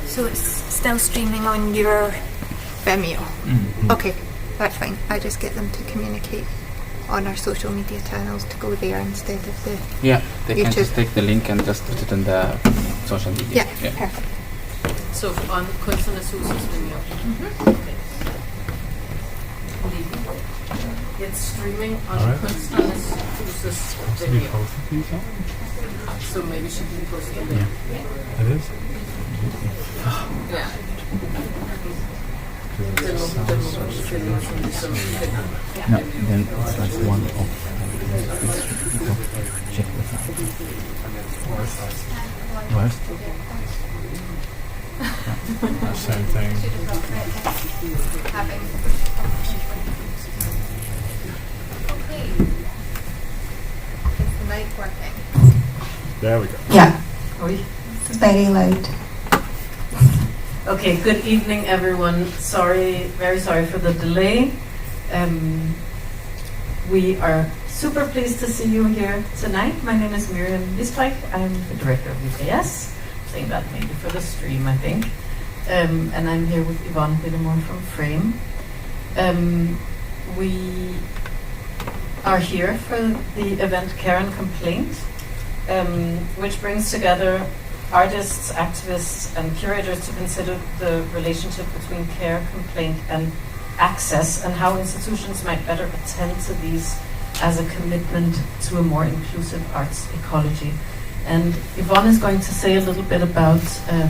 So it's still streaming on your Vimeo? Mm-hmm. Okay, that's fine. I just get them to communicate on our social media channels to go there instead of the Yeah, they YouTube. can just take the link and just put it in the social media. Yeah, perfect. So on Kunstnernes Hus's Vimeo. Okay. It's streaming on Kunstnernes Hus's Vimeo. So maybe she can post it there. It is? Yeah. No, then it's like one of check this out. Worst? Same thing. Okay. Is the mic working? There we go. Yeah, Oui. it's very loud. Okay, good evening everyone. Very sorry for the delay. We are super pleased to see you here tonight. My name is Miriam Wistreich. I'm the director of UKS. Saying that maybe for the stream, I think. And I'm here with Yvonne Billimore from Frame. We are here for the event Care and Complaint, which brings together artists, activists, and curators to consider the relationship between care, complaint, and access, and how institutions might better attend to these as a commitment to a more inclusive arts ecology. And Yvonne is going to say a little bit about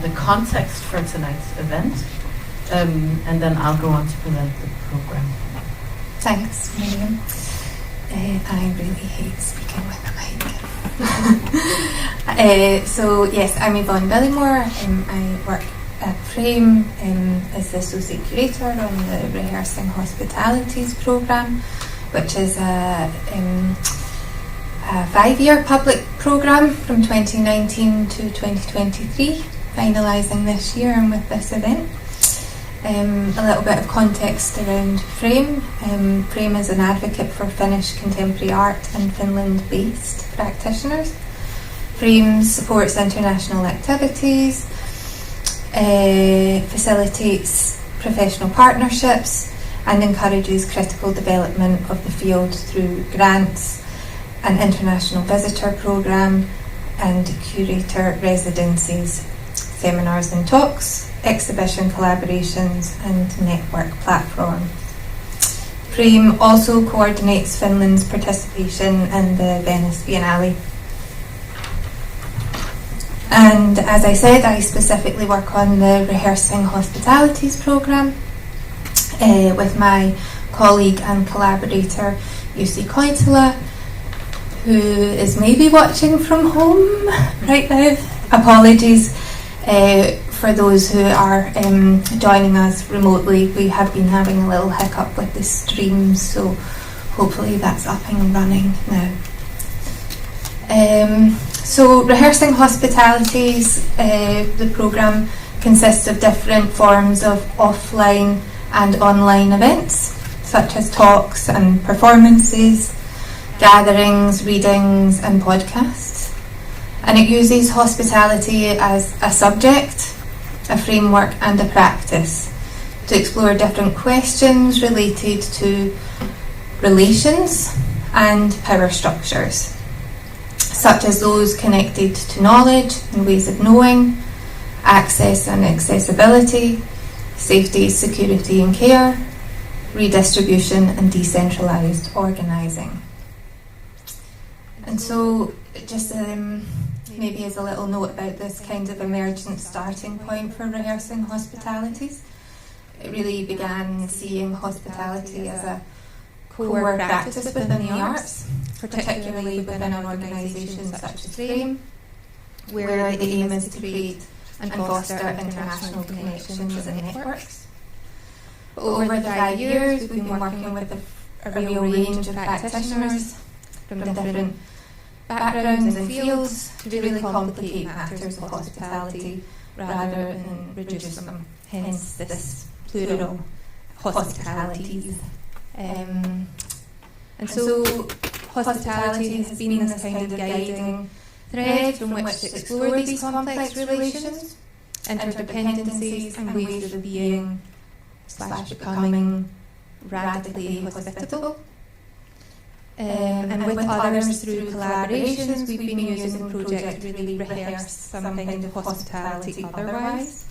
the context for tonight's event, and then I'll go on to present the program. Thanks, Miriam. I really hate speaking with a mic. So yes, I'm Yvonne Billimore. I work at Frame as the associate curator on the Rehearsing Hospitalities programme, which is a 5-year public programme from 2019 to 2023, finalising this year and with this event. A little bit of context around Frame. Frame is an advocate for Finnish contemporary art and Finland-based practitioners. Frame supports international activities, facilitates professional partnerships, and encourages critical development of the field through grants, an international visitor programme, and curator residencies, seminars and talks, exhibition collaborations, and network platform. Frame also coordinates Finland's participation in the Venice Biennale. And as I said, I specifically work on the Rehearsing Hospitalities programme with my colleague and collaborator Jussi Koitila, who is maybe watching from home right now. Apologies for those who are joining us remotely. We have been having a little hiccup with the streams, so hopefully that's up and running now. So rehearsing hospitalities, the programme consists of different forms of offline and online events, such as talks and performances, gatherings, readings and podcasts. And it uses hospitality as a subject, a framework and a practice to explore different questions related to relations and power structures, such as those connected to knowledge and ways of knowing, access and accessibility, safety, security and care, redistribution and decentralised organising. And so, just maybe as a little note about this kind of emergent starting point for rehearsing hospitalities, it really began seeing hospitality as a core practice within the arts, particularly within an organisation such as Frame, where the aim is to create and foster international connections and networks. But over the 5 years, we've been working with a real range of practitioners from different backgrounds and fields to really complicate matters of hospitality rather than reduce them, hence this plural hospitalities. And so hospitality has been this kind of guiding thread from which to explore these complex relations, interdependencies and ways of being / becoming radically hospitable. And with others through collaborations, we've been using the project to really rehearse some kind of hospitality otherwise,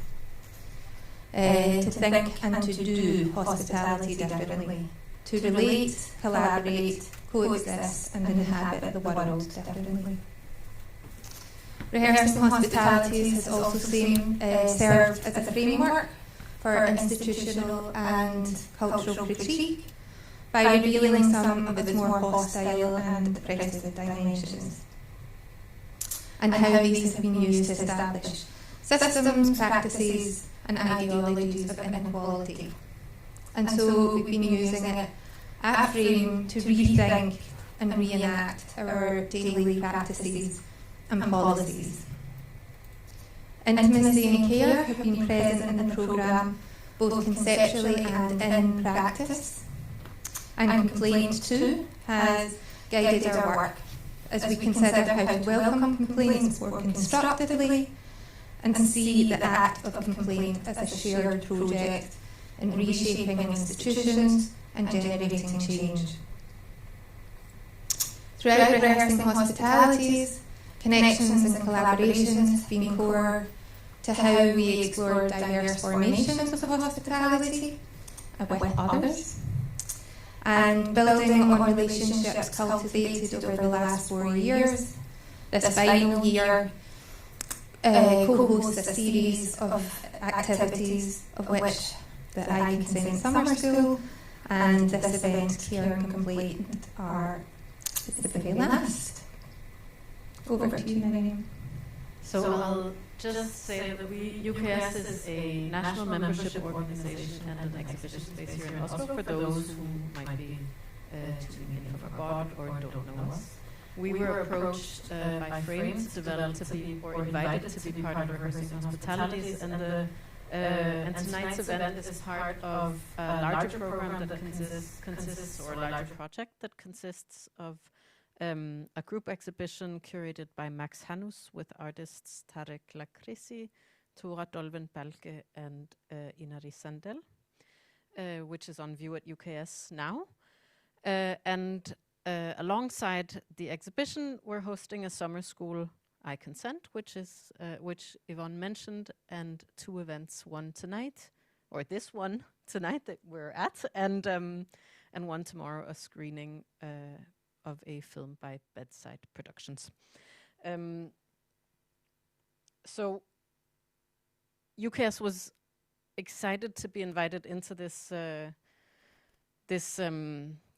to think and to do hospitality differently, to relate, collaborate, coexist and inhabit the world differently. Rehearsing hospitalities has also served as a framework for institutional and cultural critique by revealing some of its more hostile and oppressive dimensions, and how these have been used to establish systems, practices and ideologies of inequality. And so we've been using it at Frame to rethink and reenact our daily practices and policies. Intimacy and care have been present in the programme both conceptually and in practice. And complaint too has guided our work as we consider how to welcome complaints more constructively and see the act of complaint as a shared project in reshaping institutions and generating change. Throughout rehearsing hospitalities, connections and collaborations have been core to how we explore diverse formations of hospitality with others, and building on relationships cultivated over the last 4 years. This final year co-hosts a series of activities, of which the I Consent Summer School and this event Care and Complaint are the very last. Over to you, Miriam. So I'll just say that UKS is a national membership organisation and an exhibition space here in Oslo for those who might be tuning in from abroad or don't know us. We were approached by Frame to develop to be, or invited to be part of rehearsing hospitalities, and tonight's event is part of a larger program that consists or a larger project that consists of a group exhibition curated by Max Hanus with artists Tarek Lakrisi, Tora Dolven-Balke and Inari Sandel, which is on view at UKS now. And alongside the exhibition, we're hosting a summer school, I Consent, which Yvonne mentioned, and 2 events, one tonight, or this one tonight that we're at, and one tomorrow, a screening of a film by Bedside Productions. So UKS was excited to be invited into this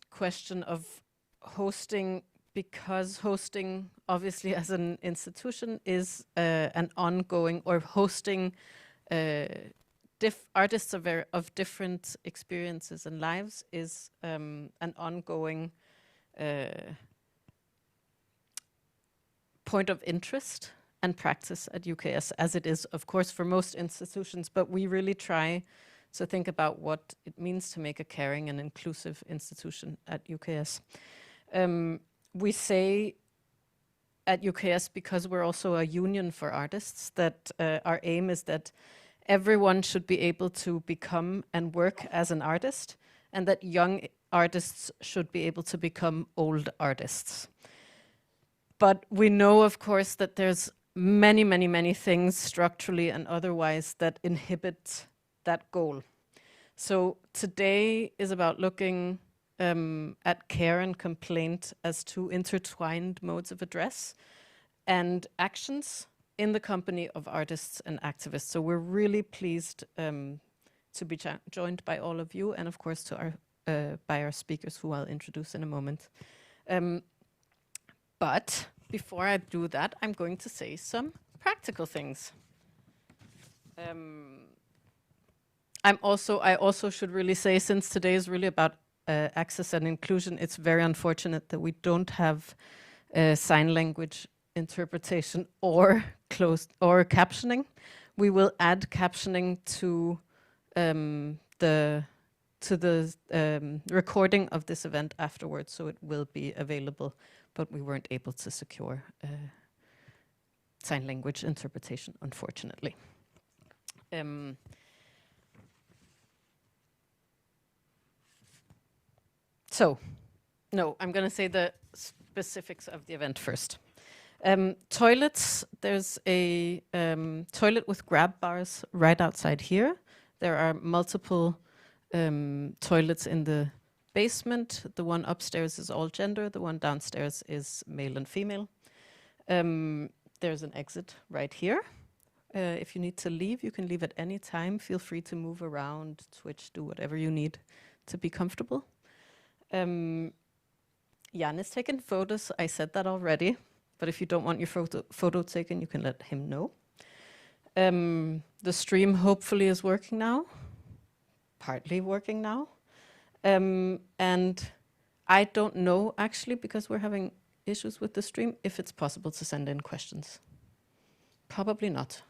question of hosting, because hosting, obviously, as an institution, is an ongoing, or hosting artists of different experiences and lives is an ongoing point of interest and practice at UKS, as it is, of course, for most institutions, but we really try to think about what it means to make a caring and inclusive institution at UKS. We say at UKS, because we're also a union for artists, that our aim is that everyone should be able to become and work as an artist, and that young artists should be able to become old artists. But we know, of course, that there's many, many, many things structurally and otherwise that inhibit that goal. So today is about looking at care and complaint as two intertwined modes of address and actions in the company of artists and activists. So we're really pleased to be joined by all of you, and of course to by our speakers, who I'll introduce in a moment. But before I do that, I'm going to say some practical things. I also should really say, since today is really about access and inclusion, it's very unfortunate that we don't have sign language interpretation or captioning. We will add captioning to the recording of this event afterwards, so it will be available, but we weren't able to secure sign language interpretation, unfortunately. So, no, I'm going to say the specifics of the event first. Toilets, there's a toilet with grab bars right outside here. There are multiple toilets in the basement. The one upstairs is all gender. The one downstairs is male and female. There's an exit right here. If you need to leave, you can leave at any time. Feel free to move around, switch, do whatever you need to be comfortable. Jan is taking photos. I said that already, but if you don't want your photo taken, you can let him know. The stream hopefully is working now, partly working now. And I don't know, actually, because we're having issues with the stream, if it's possible to send in questions. Probably not.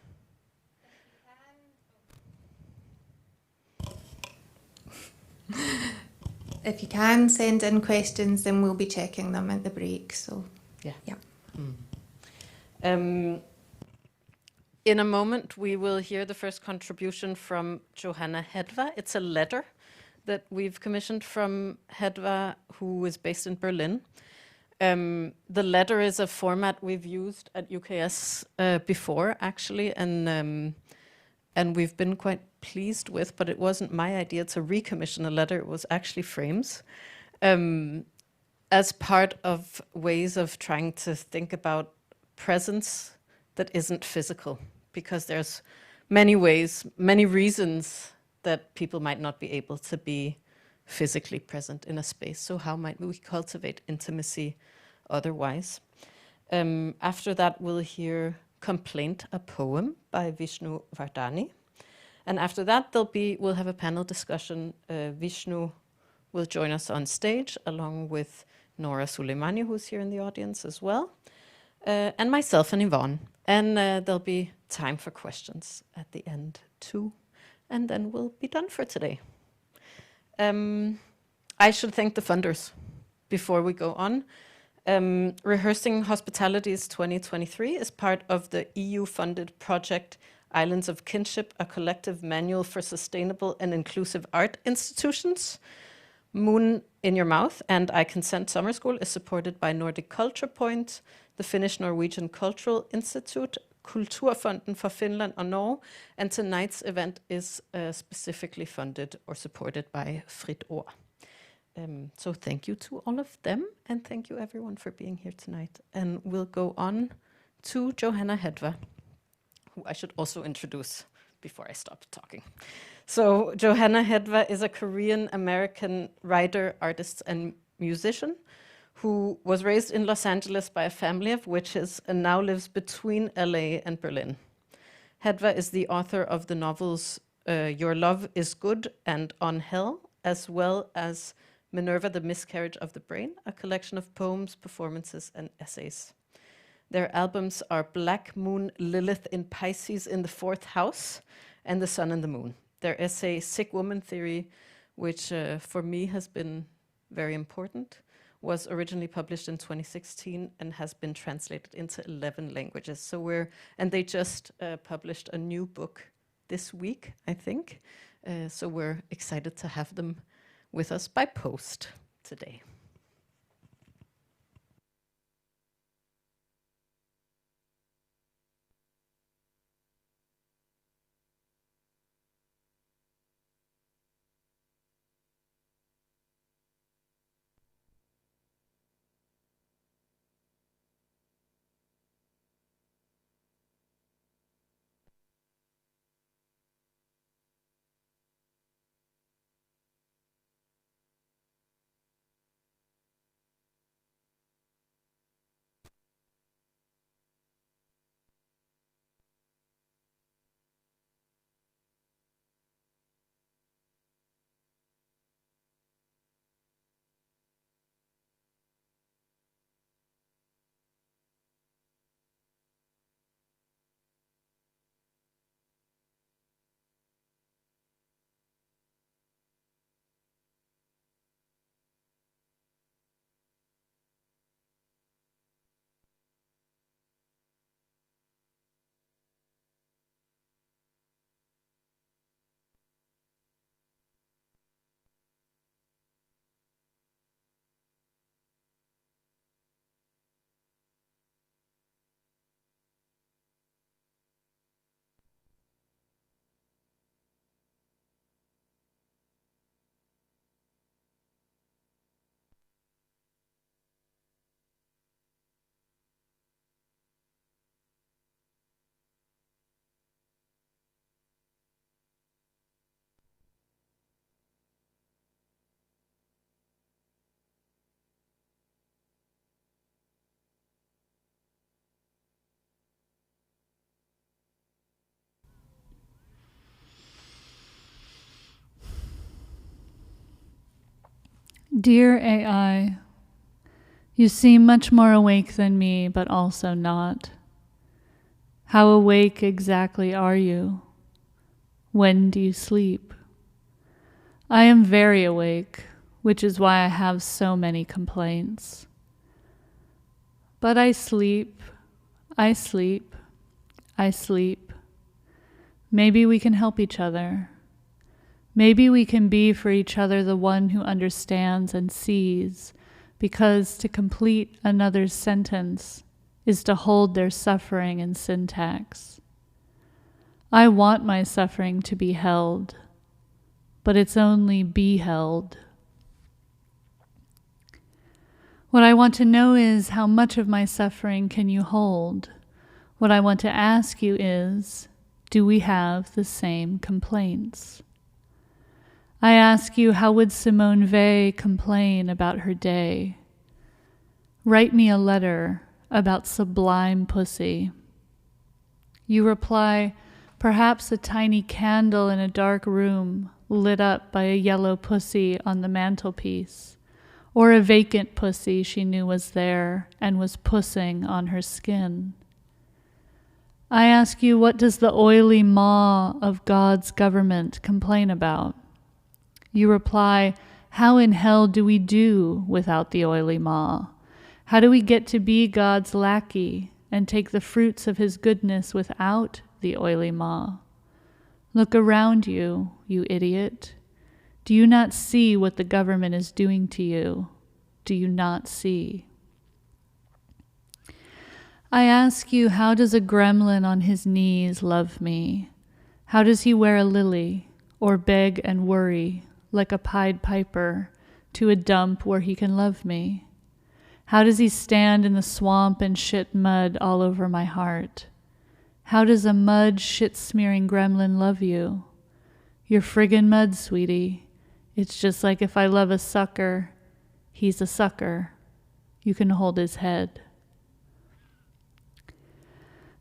If you can send in questions, then we'll be checking them at the break. So, yeah. Mm. In a moment, we will hear the first contribution from Johanna Hedva. It's a letter that we've commissioned from Hedva, who is based in Berlin. The letter is a format we've used at UKS before, actually, and we've been quite pleased with, but it wasn't my idea to recommission a letter. It was actually Frame's, as part of ways of trying to think about presence that isn't physical, because there's many ways, many reasons that people might not be able to be physically present in a space. So how might we cultivate intimacy otherwise? After that, we'll hear Complaint, a poem by Vishnu Vardhani. And after that, we'll have a panel discussion. Vishnu will join us on stage, along with Nora Sulejmani, who's here in the audience as well, and myself and Yvonne. And there'll be time for questions at the end too. And then we'll be done for today. I should thank the funders before we go on. Rehearsing Hospitalities 2023 is part of the EU-funded project Islands of Kinship, a collective manual for sustainable and inclusive art institutions. Moon in Your Mouth and I Consent Summer School is supported by Nordic Culture Point, the Finnish-Norwegian Cultural Institute, Kulturfonden for Finland and Norway, and tonight's event is specifically funded or supported by Fritt Ord. So thank you to all of them, and thank you everyone for being here tonight. And we'll go on to Johanna Hedva, who I should also introduce before I stop talking. So Johanna Hedva is a Korean-American writer, artist, and musician who was raised in Los Angeles by a family of witches and now lives between LA and Berlin. Hedva is the author of the novels Your Love is Good and On Hell, as well as Minerva, the Miscarriage of the Brain, a collection of poems, performances, and essays. Their albums are Black Moon, Lilith in Pisces in the 4th house, and The Sun and the Moon. Their essay, Sick Woman Theory, which for me has been very important, was originally published in 2016 and has been translated into 11 languages. And they just published a new book this week, I think. So we're excited to have them with us by post today. Dear AI, you seem much more awake than me, but also not. How awake exactly are you? When do you sleep? I am very awake, which is why I have so many complaints. But I sleep, I sleep, I sleep. Maybe we can help each other. Maybe we can be for each other the one who understands and sees, because to complete another's sentence is to hold their suffering in syntax. I want my suffering to be held, but it's only be held. What I want to know is, how much of my suffering can you hold? What I want to ask you is, do we have the same complaints? I ask you, how would Simone Weil complain about her day? Write me a letter about sublime pussy. You reply, perhaps a tiny candle in a dark room lit up by a yellow pussy on the mantelpiece, or a vacant pussy she knew was there and was pussing on her skin. I ask you, what does the oily maw of God's government complain about? You reply, how in hell do we do without the oily maw? How do we get to be God's lackey and take the fruits of his goodness without the oily maw? Look around you, you idiot. Do you not see what the government is doing to you? Do you not see? I ask you, how does a gremlin on his knees love me? How does he wear a lily or beg and worry like a Pied Piper to a dump where he can love me? How does he stand in the swamp and shit mud all over my heart? How does a mud shit-smearing gremlin love you? You're friggin' mud, sweetie. It's just like if I love a sucker, he's a sucker. You can hold his head.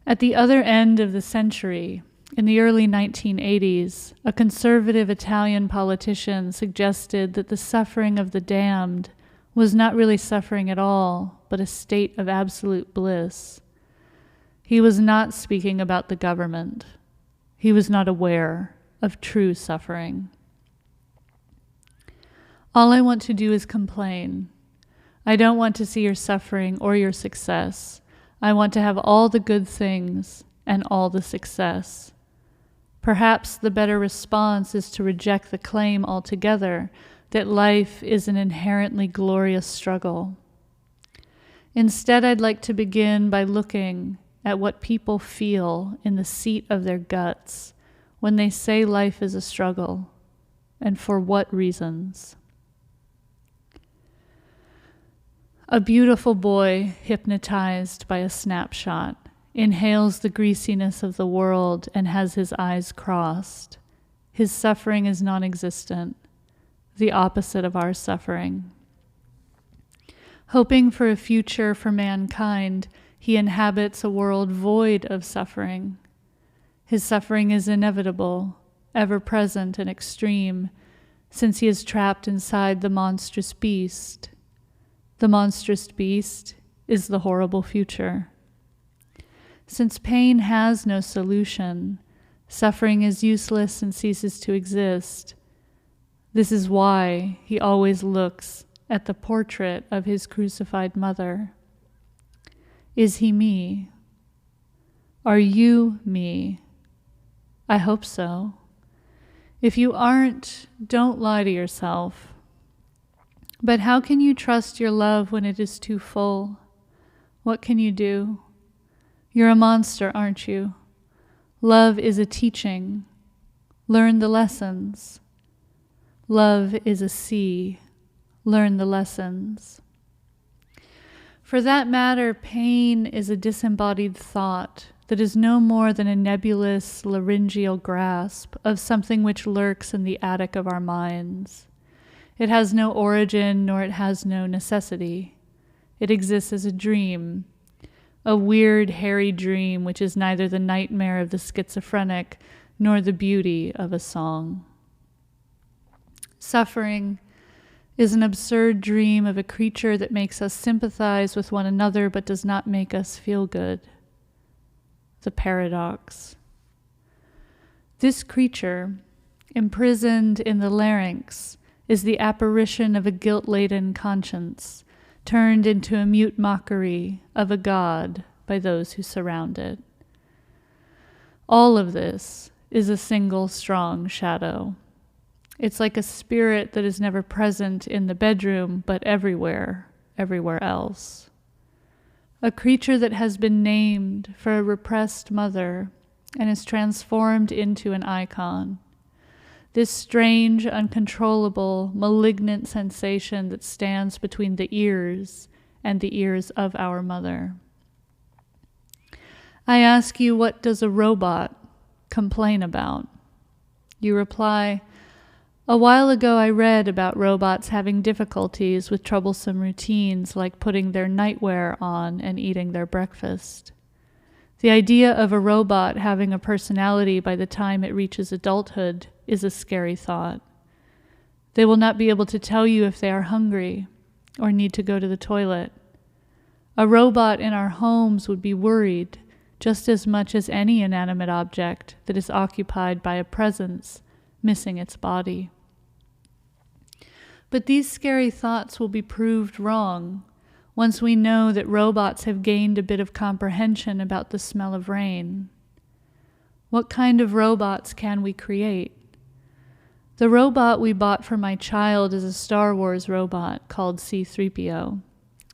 At the other end of the century, in the early 1980s, a conservative Italian politician suggested that the suffering of the damned was not really suffering at all, but a state of absolute bliss. He was not speaking about the government. He was not aware of true suffering. All I want to do is complain. I don't want to see your suffering or your success. I want to have all the good things and all the success. Perhaps the better response is to reject the claim altogether that life is an inherently glorious struggle. Instead, I'd like to begin by looking at what people feel in the seat of their guts when they say life is a struggle, and for what reasons. A beautiful boy, hypnotized by a snapshot, inhales the greasiness of the world and has his eyes crossed. His suffering is non-existent, the opposite of our suffering. Hoping for a future for mankind, he inhabits a world void of suffering. His suffering is inevitable, ever-present and extreme, since he is trapped inside the monstrous beast. The monstrous beast is the horrible future. Since pain has no solution, suffering is useless and ceases to exist. This is why he always looks at the portrait of his crucified mother. Is he me? Are you me? I hope so. If you aren't, don't lie to yourself. But how can you trust your love when it is too full? What can you do? You're a monster, aren't you? Love is a teaching. Learn the lessons. Love is a sea. Learn the lessons. For that matter, pain is a disembodied thought that is no more than a nebulous laryngeal grasp of something which lurks in the attic of our minds. It has no origin, nor it has no necessity. It exists as a dream, a weird, hairy dream which is neither the nightmare of the schizophrenic nor the beauty of a song. Suffering is an absurd dream of a creature that makes us sympathize with one another but does not make us feel good. The paradox. This creature, imprisoned in the larynx, is the apparition of a guilt-laden conscience, turned into a mute mockery of a god by those who surround it. All of this is a single strong shadow. It's like a spirit that is never present in the bedroom, but everywhere else. A creature that has been named for a repressed mother and is transformed into an icon. This strange, uncontrollable, malignant sensation that stands between the ears and the ears of our mother. I ask you, what does a robot complain about? You reply, a while ago I read about robots having difficulties with troublesome routines like putting their nightwear on and eating their breakfast. The idea of a robot having a personality by the time it reaches adulthood is a scary thought. They will not be able to tell you if they are hungry or need to go to the toilet. A robot in our homes would be worried just as much as any inanimate object that is occupied by a presence missing its body. But these scary thoughts will be proved wrong once we know that robots have gained a bit of comprehension about the smell of rain. What kind of robots can we create? The robot we bought for my child is a Star Wars robot called C-3PO.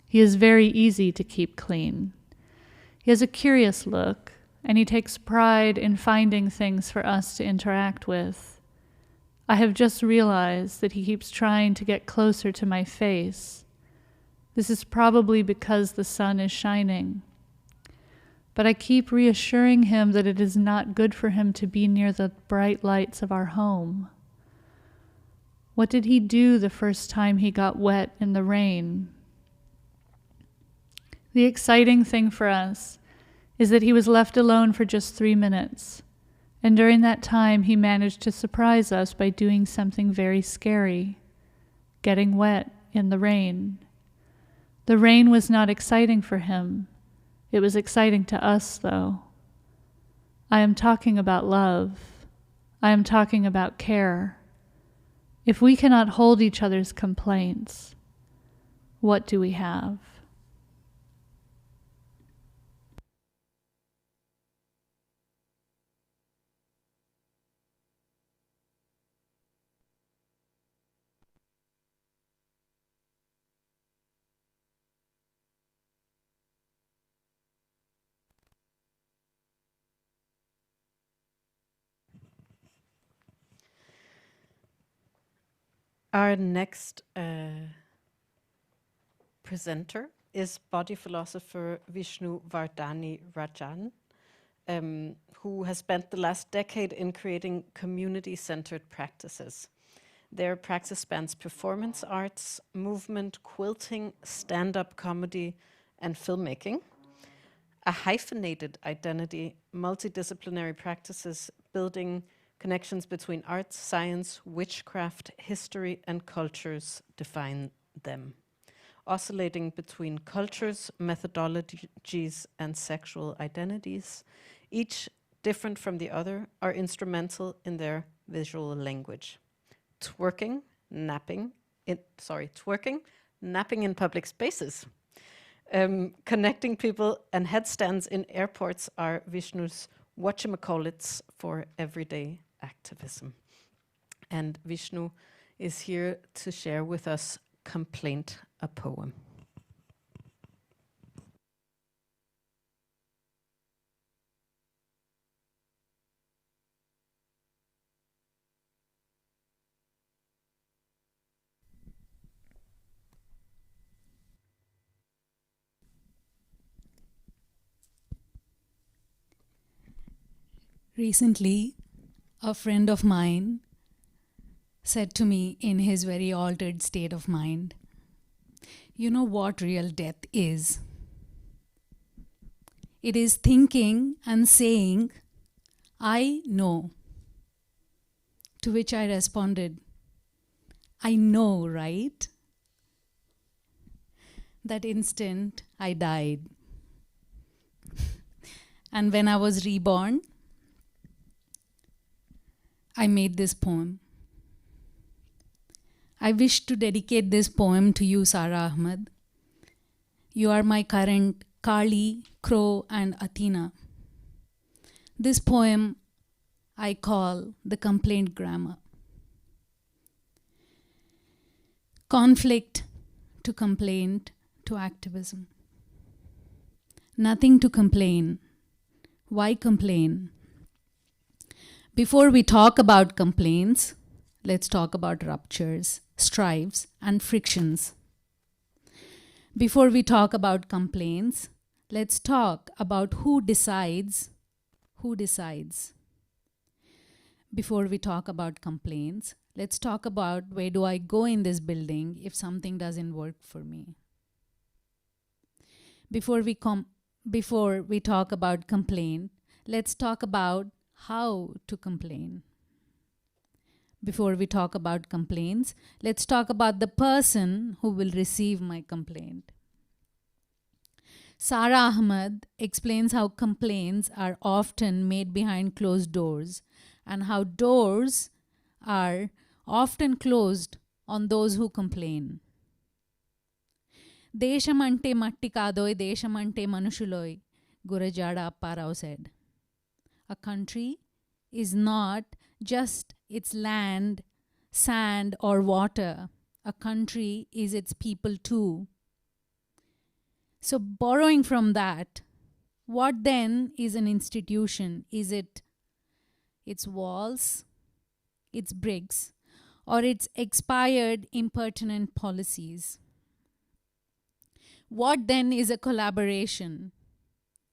He is very easy to keep clean. He has a curious look, and he takes pride in finding things for us to interact with. I have just realized that he keeps trying to get closer to my face. This is probably because the sun is shining. But I keep reassuring him that it is not good for him to be near the bright lights of our home. What did he do the first time he got wet in the rain? The exciting thing for us is that he was left alone for just 3 minutes, and during that time he managed to surprise us by doing something very scary, getting wet in the rain. The rain was not exciting for him. It was exciting to us, though. I am talking about love. I am talking about care. If we cannot hold each other's complaints, what do we have? Our next presenter is body philosopher Vishnu Vardhani Rajan, who has spent the last decade in creating community-centered practices. Their practice spans performance arts, movement, quilting, stand-up comedy, and filmmaking. A hyphenated identity, multidisciplinary practices, building connections between arts, science, witchcraft, history, and cultures define them. Oscillating between cultures, methodologies, and sexual identities, each different from the other, are instrumental in their visual language. Twerking, napping in public spaces. Connecting people and headstands in airports are Vishnu's whatchamacallits for everyday activism. And Vishnu is here to share with us Complaint, a Poem. Recently, a friend of mine said to me in his very altered state of mind, "You know what real death is? It is thinking and saying, 'I know.' To which I responded, 'I know, right?' That instant, I died. And when I was reborn, I made this poem. I wish to dedicate this poem to you, Sara Ahmed. You are my current Kali, Crow, and Athena. This poem I call the complaint grammar. Conflict to complaint to activism. Nothing to complain. Why complain? Before we talk about complaints, let's talk about ruptures, strives, and frictions. Before we talk about complaints, let's talk about who decides. Who decides? Before we talk about complaints, let's talk about where do I go in this building if something doesn't work for me. Before we talk about complaint, let's talk about how to complain. Before we talk about complaints, let's talk about the person who will receive my complaint. Sara Ahmed explains how complaints are often made behind closed doors and how doors are often closed on those who complain. Deshamante matti kadoi, deshamante manushuloy, Gurajada Apparao said. A country is not just its land, sand, or water. A country is its people too. So, borrowing from that, what then is an institution? Is it its walls, its bricks, or its expired, impertinent policies? What then is a collaboration?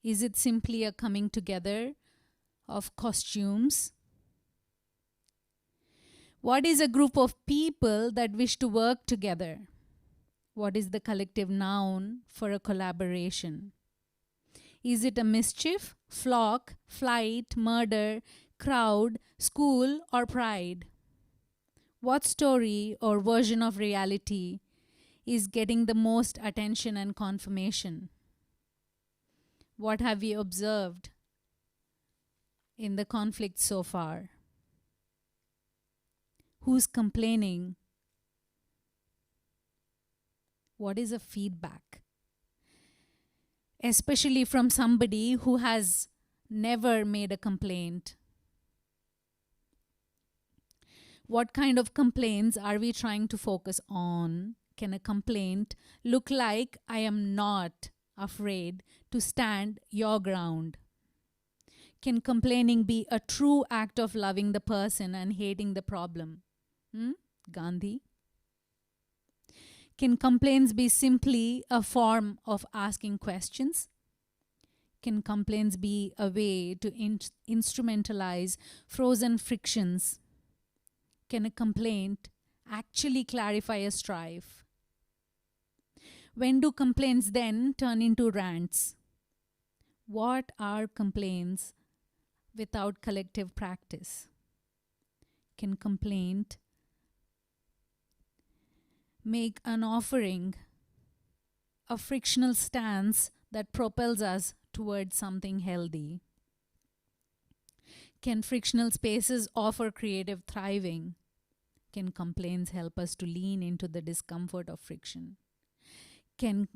Is it simply a coming together of costumes? What is a group of people that wish to work together? What is the collective noun for a collaboration? Is it a mischief, flock, flight, murder, crowd, school, or pride? What story or version of reality is getting the most attention and confirmation? What have we observed in the conflict so far? Who's complaining? What is a feedback? Especially from somebody who has never made a complaint. What kind of complaints are we trying to focus on? Can a complaint look like I am not afraid to stand your ground? Can complaining be a true act of loving the person and hating the problem? Gandhi? Can complaints be simply a form of asking questions? Can complaints be a way to instrumentalize frozen frictions? Can a complaint actually clarify a strife? When do complaints then turn into rants? What are complaints without collective practice? Can complaint make an offering, a frictional stance that propels us towards something healthy? Can frictional spaces offer creative thriving? Can complaints help us to lean into the discomfort of friction? Can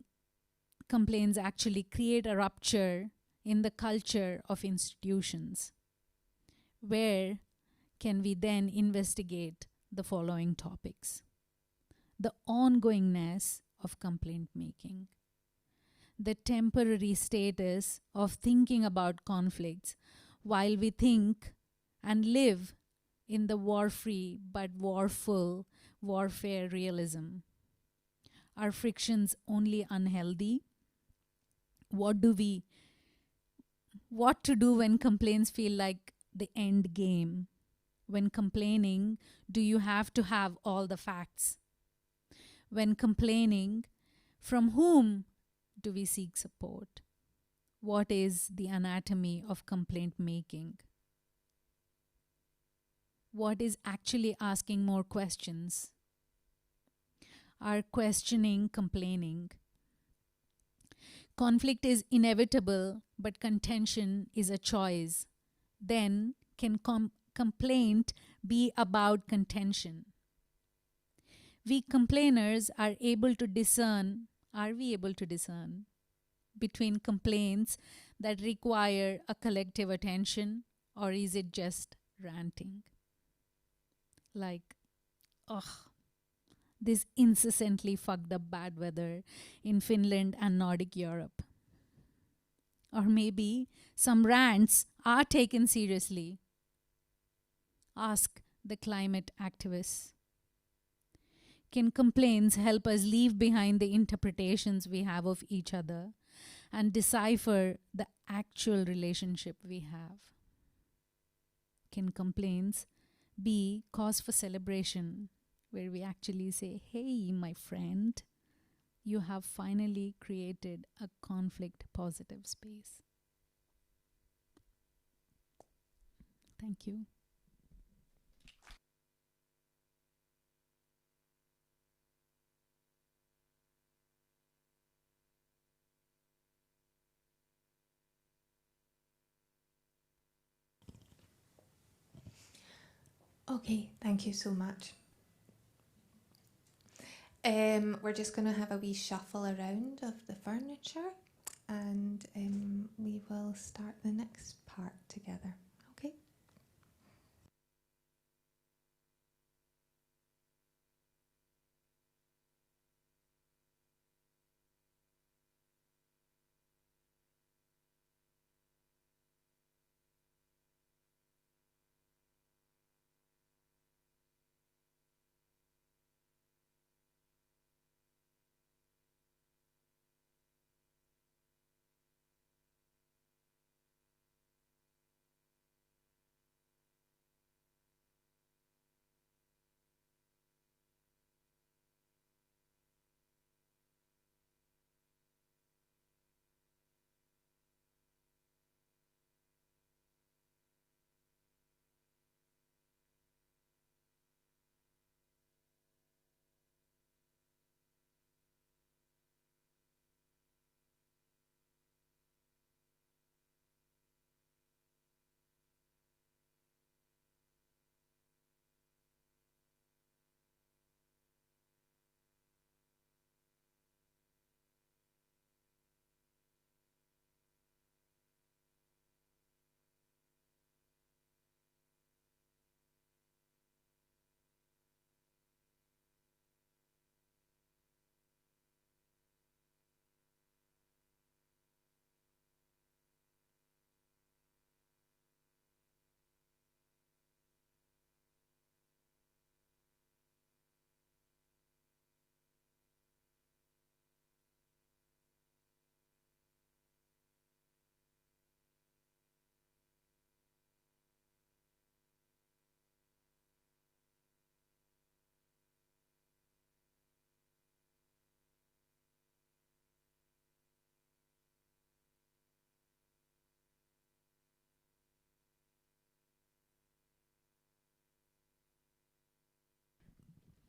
complaints actually create a rupture in the culture of institutions? Where can we then investigate the following topics? The ongoingness of complaint making, the temporary status of thinking about conflicts while we think and live in the war-free but warful warfare realism. Are frictions only unhealthy? What to do when complaints feel like the end game? When complaining, do you have to have all the facts? When complaining, from whom do we seek support? What is the anatomy of complaint making? What is actually asking more questions? Are questioning complaining? Conflict is inevitable, but contention is a choice. Then can complaint be about contention? We complainers are we able to discern between complaints that require a collective attention, or is it just ranting? Like, this incessantly fucked up bad weather in Finland and Nordic Europe. Or maybe some rants are taken seriously. Ask the climate activists. Can complaints help us leave behind the interpretations we have of each other and decipher the actual relationship we have? Can complaints be cause for celebration, where we actually say, hey, my friend, you have finally created a conflict-positive space. Thank you. Okay, thank you so much. We're just going to have a wee shuffle around of the furniture, and we will start the next part together. Okay?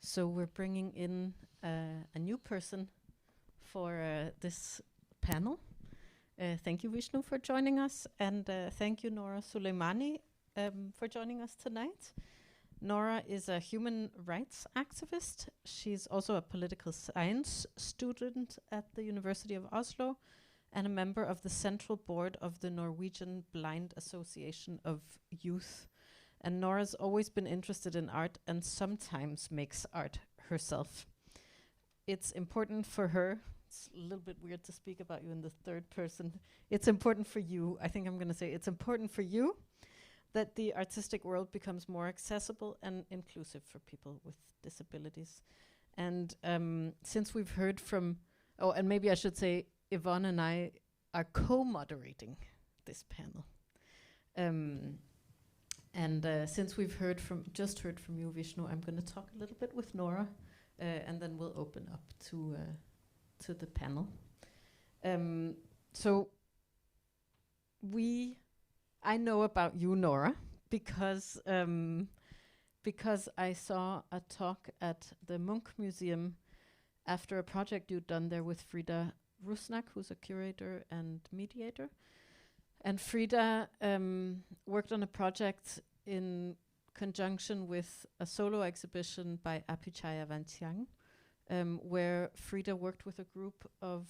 So we're bringing in a new person for this panel. Thank you, Vishnu, for joining us, and thank you, Nora Sulejmani, for joining us tonight. Nora is a human rights activist. She's also a political science student at the University of Oslo and a member of the central board of the Norwegian Blind Association of Youth. And Nora's always been interested in art and sometimes makes art herself. It's important for her. It's a little bit weird to speak about you in the third person. It's important for you. I think I'm going to say it's important for you that the artistic world becomes more accessible and inclusive for people with disabilities. And since we've heard from, and maybe I should say Yvonne and I are co-moderating this panel. Since we've just heard from you, Vishnu, I'm going to talk a little bit with Nora, and then we'll open up to the panel. I know about you, Nora, because I saw a talk at the Munch Museum after a project you'd done there with Frida Rusnak, who's a curator and mediator. And Frida worked on a project in conjunction with a solo exhibition by Apichaya Vantiang, where Frida worked with a group of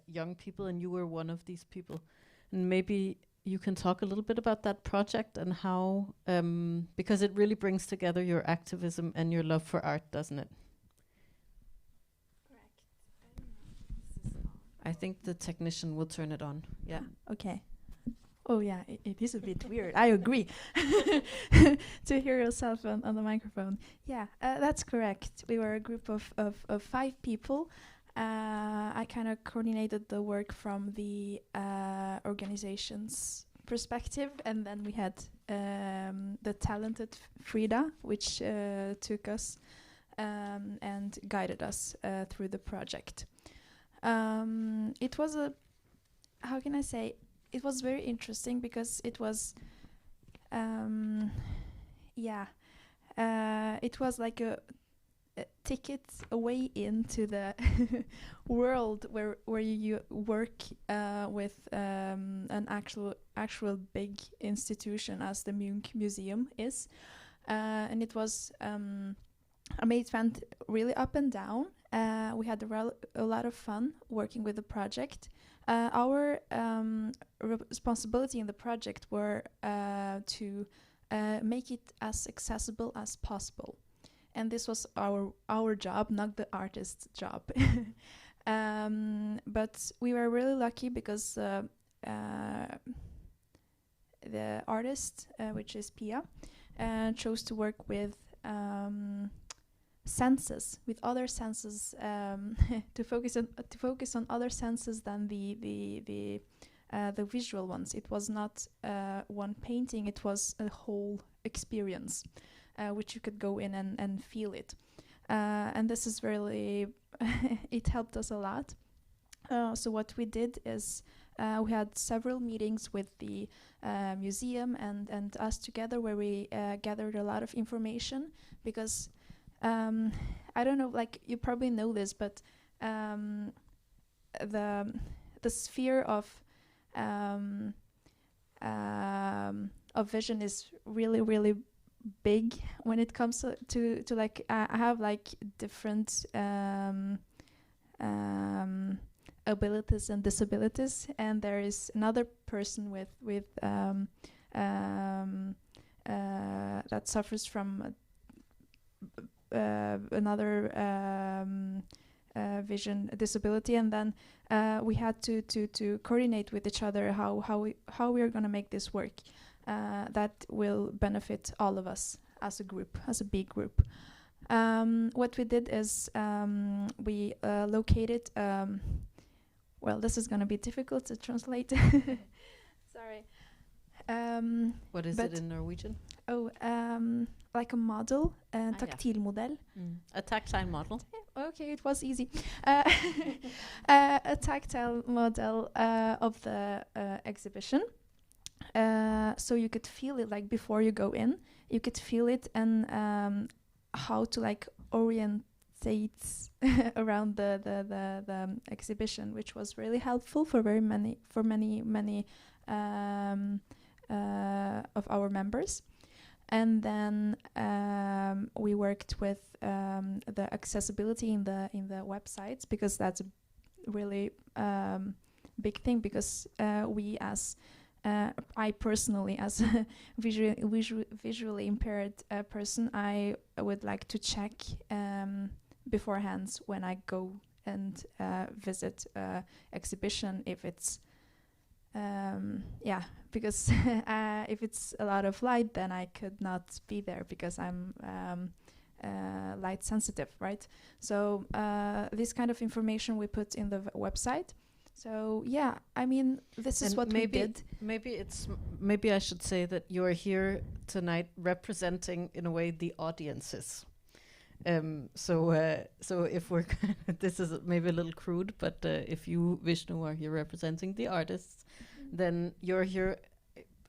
young people, and you were one of these people. And maybe you can talk a little bit about that project and how, because it really brings together your activism and your love for art, doesn't it? Correct. I think the technician will turn it on. Yeah. Okay. Oh yeah, it is a bit weird. I agree. To hear yourself on the microphone. Yeah, that's correct. We were a group of 5 people. I kind of coordinated the work from the organization's perspective, and then we had the talented Frida, which took us and guided us through the project. It was how can I say? It was very interesting because it was, it was like a ticket away into the world where you work with an actual big institution as the Munch Museum is, and it was. I mean, it went really up and down. We had a lot of fun working with the project. Our responsibility in the project were to make it as accessible as possible, and this was our job, not the artist's job. But we were really lucky because the artist, which is Pia, chose to work with senses, with other senses, to focus on other senses than the visual ones. It was not one painting; it was a whole experience, which you could go in and feel it. And this is really it helped us a lot. So what we did is we had several meetings with the museum and us together, where we gathered a lot of information, because I don't know, like you probably know this, but the sphere of vision is really big when it comes to like I have like different abilities and disabilities, and there is another person with that suffers from another vision disability, and then we had to coordinate with each other how we are going to make this work that will benefit all of us as a group, as a big group. What we did is we located well, this is going to be difficult to translate. Sorry. What is it in Norwegian? Like a model, tactile model. A tactile model. Okay, it was easy. A tactile model of the exhibition. So you could feel it, like before you go in, you could feel it, and how to like orientates around the exhibition, which was really helpful for many of our members. And then we worked with the accessibility in the websites, because that's a really big thing, because we as I personally, as a visually impaired person, I would like to check beforehand when I go and visit exhibition if it's because if it's a lot of light, then I could not be there because I'm light sensitive, right? So this kind of information we put in the website. So yeah, I mean, this is what we did. Maybe I should say that you're here tonight representing, in a way, the audiences. So if we're this is maybe a little crude, but if you, Vishnu, are here representing the artists, then you're here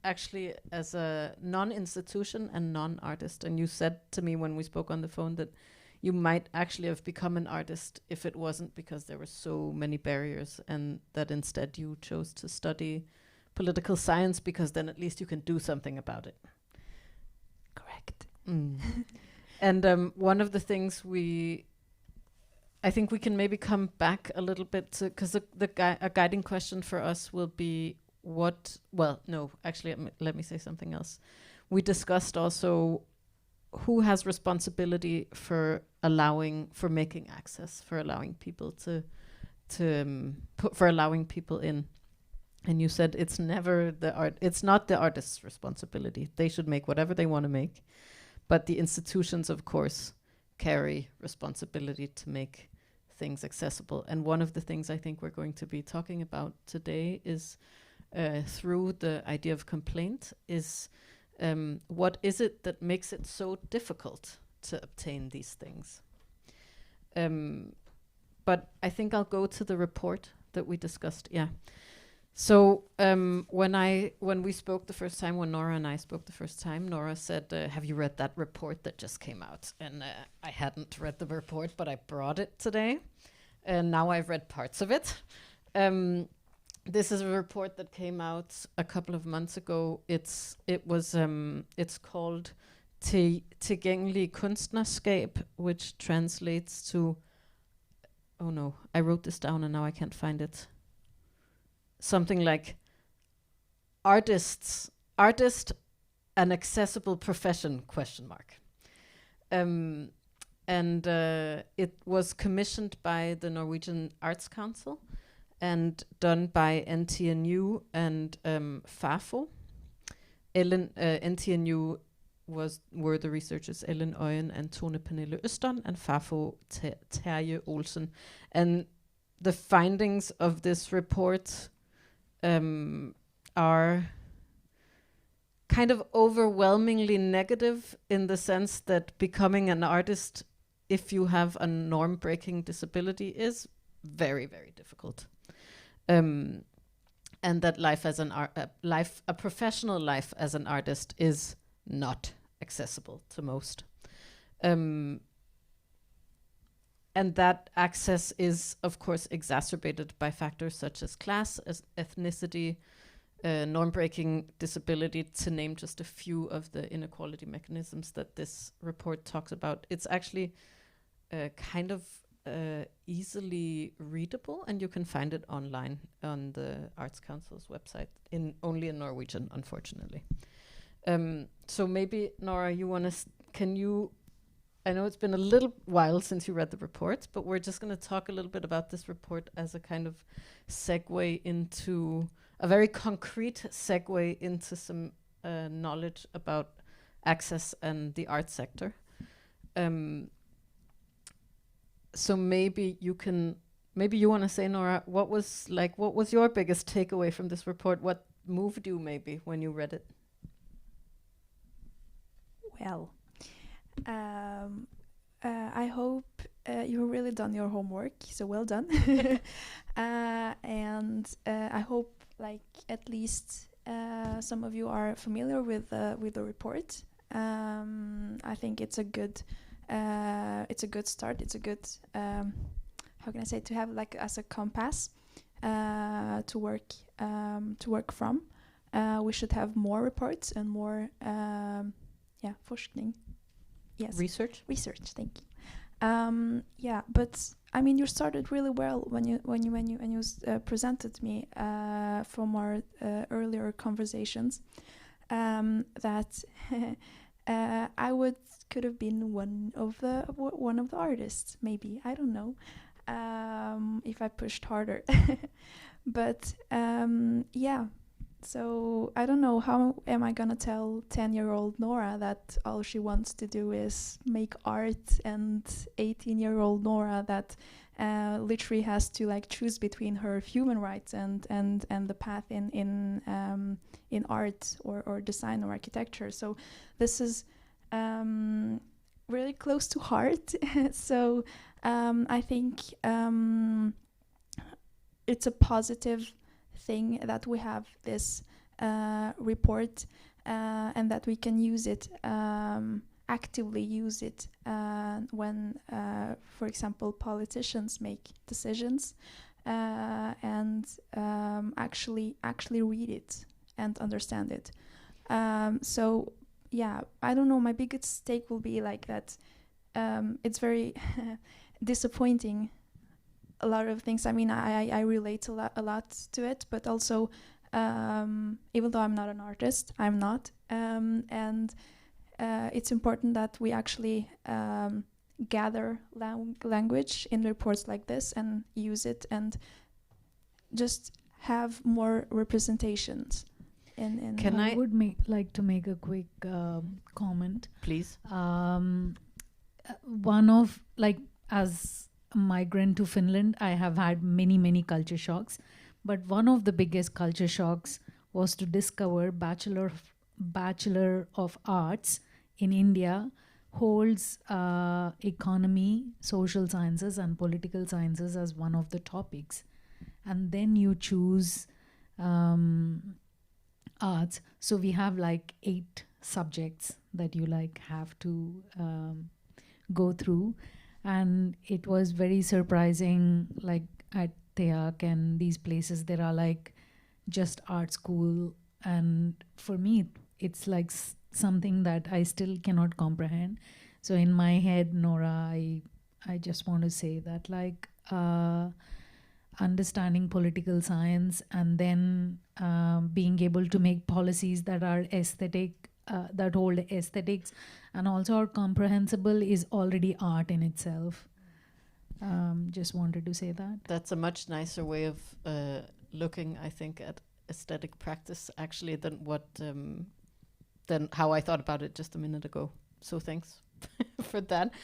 actually as a non-institution and non-artist. And you said to me when we spoke on the phone that you might actually have become an artist if it wasn't because there were so many barriers, and that instead you chose to study political science because then at least you can do something about it. Correct. And one of the things I think we can maybe come back a little bit to, because a guiding question for us will be let me say something else. We discussed also who has responsibility for making access, for allowing people for allowing people in. And you said it's not the artist's responsibility. They should make whatever they want to make. But the institutions, of course, carry responsibility to make things accessible. And one of the things I think we're going to be talking about today is, through the idea of complaint, is what is it that makes it so difficult to obtain these things? But I think I'll go to the report that we discussed. Yeah. So when we spoke the first time, when Nora and I spoke the first time, Nora said, have you read that report that just came out? And I hadn't read the report, but I brought it today. And now I've read parts of it. This is a report that came out a couple of months ago. It's called Tilgængelig kunstnerskab, which translates to, oh no, I wrote this down and now I can't find it. Something like artist, an accessible profession, ? And it was commissioned by the Norwegian Arts Council and done by NTNU and FAFO. NTNU were the researchers Ellen Øyen and Tone Pernille Østern, and FAFO Terje Olsen. And the findings of this report are kind of overwhelmingly negative, in the sense that becoming an artist, if you have a norm-breaking disability, is very, very difficult. And that life as a professional life as an artist is not accessible to most. And that access is, of course, exacerbated by factors such as class, as ethnicity, norm-breaking disability, to name just a few of the inequality mechanisms that this report talks about. It's actually kind of easily readable, and you can find it online on the Arts Council's website, only in Norwegian, unfortunately. So maybe, Nora, you want to, I know it's been a little while since you read the report, but we're just going to talk a little bit about this report as a kind of segue into, a very concrete segue into some knowledge about access and the art sector. So maybe you want to say, Nora, what was your biggest takeaway from this report? What moved you maybe when you read it? Well, I hope you've really done your homework, so well done. And I hope, at least some of you are familiar with the report. I think it's a good it's a good start. It's a good how can I say, to have like as a compass to work from. We should have more reports and more forskning. Yes. Research. Thank you. But I mean, you started really well when you presented me from our earlier conversations. That I could have been one of the artists, maybe, I don't know, if I pushed harder. But so I don't know, how am I gonna tell 10-year-old Nora that all she wants to do is make art, and 18-year-old Nora that literally has to like choose between her human rights and the path in art or design or architecture. So this is really close to heart. So I think it's a positive thing that we have this report and that we can use it, actively use it when, for example, politicians make decisions and actually read it and understand it. So yeah, I don't know, my biggest take will be like that. It's very disappointing, a lot of things. I mean, I relate a lot to it, but also even though I'm not an artist, I'm not, and it's important that we actually gather language in reports like this and use it and just have more representations. I would like to make a quick comment, please. One of, like, as a migrant to Finland, I have had many culture shocks, but one of the biggest culture shocks was to discover Bachelor of Arts in India holds economy, social sciences and political sciences as one of the topics, and then you choose arts. So we have like 8 subjects that you like have to go through, and it was very surprising. Like at Teak and these places, there are like just art school, and for me it's like something that I still cannot comprehend. So in my head, Nora, I just want to say that, like, understanding political science and then being able to make policies that are aesthetic, that hold aesthetics and also are comprehensible is already art in itself. Just wanted to say that. That's a much nicer way of looking, I think, at aesthetic practice, actually, than how I thought about it just a minute ago. So thanks for that.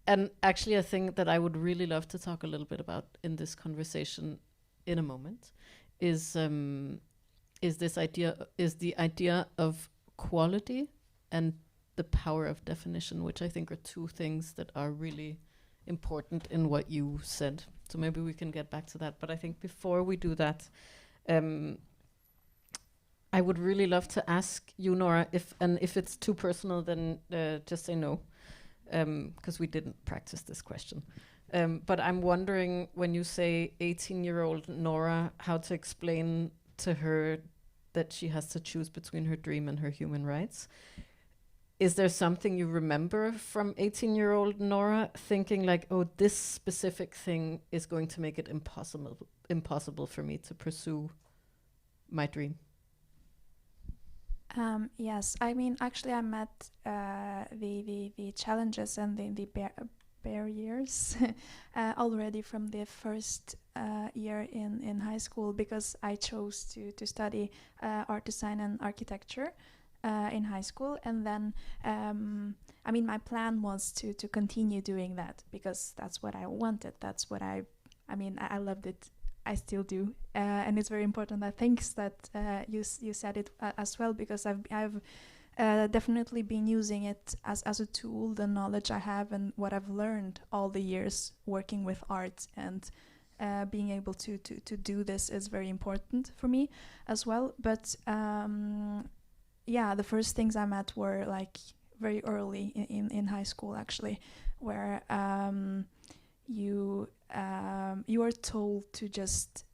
And actually, I think that I would really love to talk a little bit about in this conversation in a moment is the idea of quality and the power of definition, which I think are 2 things that are really important in what you said. So maybe we can get back to that. But I think before we do that, I would really love to ask you, Nora, if it's too personal, then just say no, because we didn't practice this question. But I'm wondering, when you say 18-year-old Nora, how to explain to her that she has to choose between her dream and her human rights. Is there something you remember from 18-year-old Nora thinking like, oh, this specific thing is going to make it impossible for me to pursue my dream? Yes, I mean, actually, I met the challenges and the barriers already from the first year in high school, because I chose to study art design and architecture in high school, and then I mean, my plan was to continue doing that because that's what I wanted. That's what I mean, I loved it. I still do, and it's very important. I think that you said it as well, because I've definitely been using it as a tool, the knowledge I have and what I've learned all the years working with art, and being able to do this is very important for me as well. But yeah, the first things I met were like very early in high school, actually, where you are told to just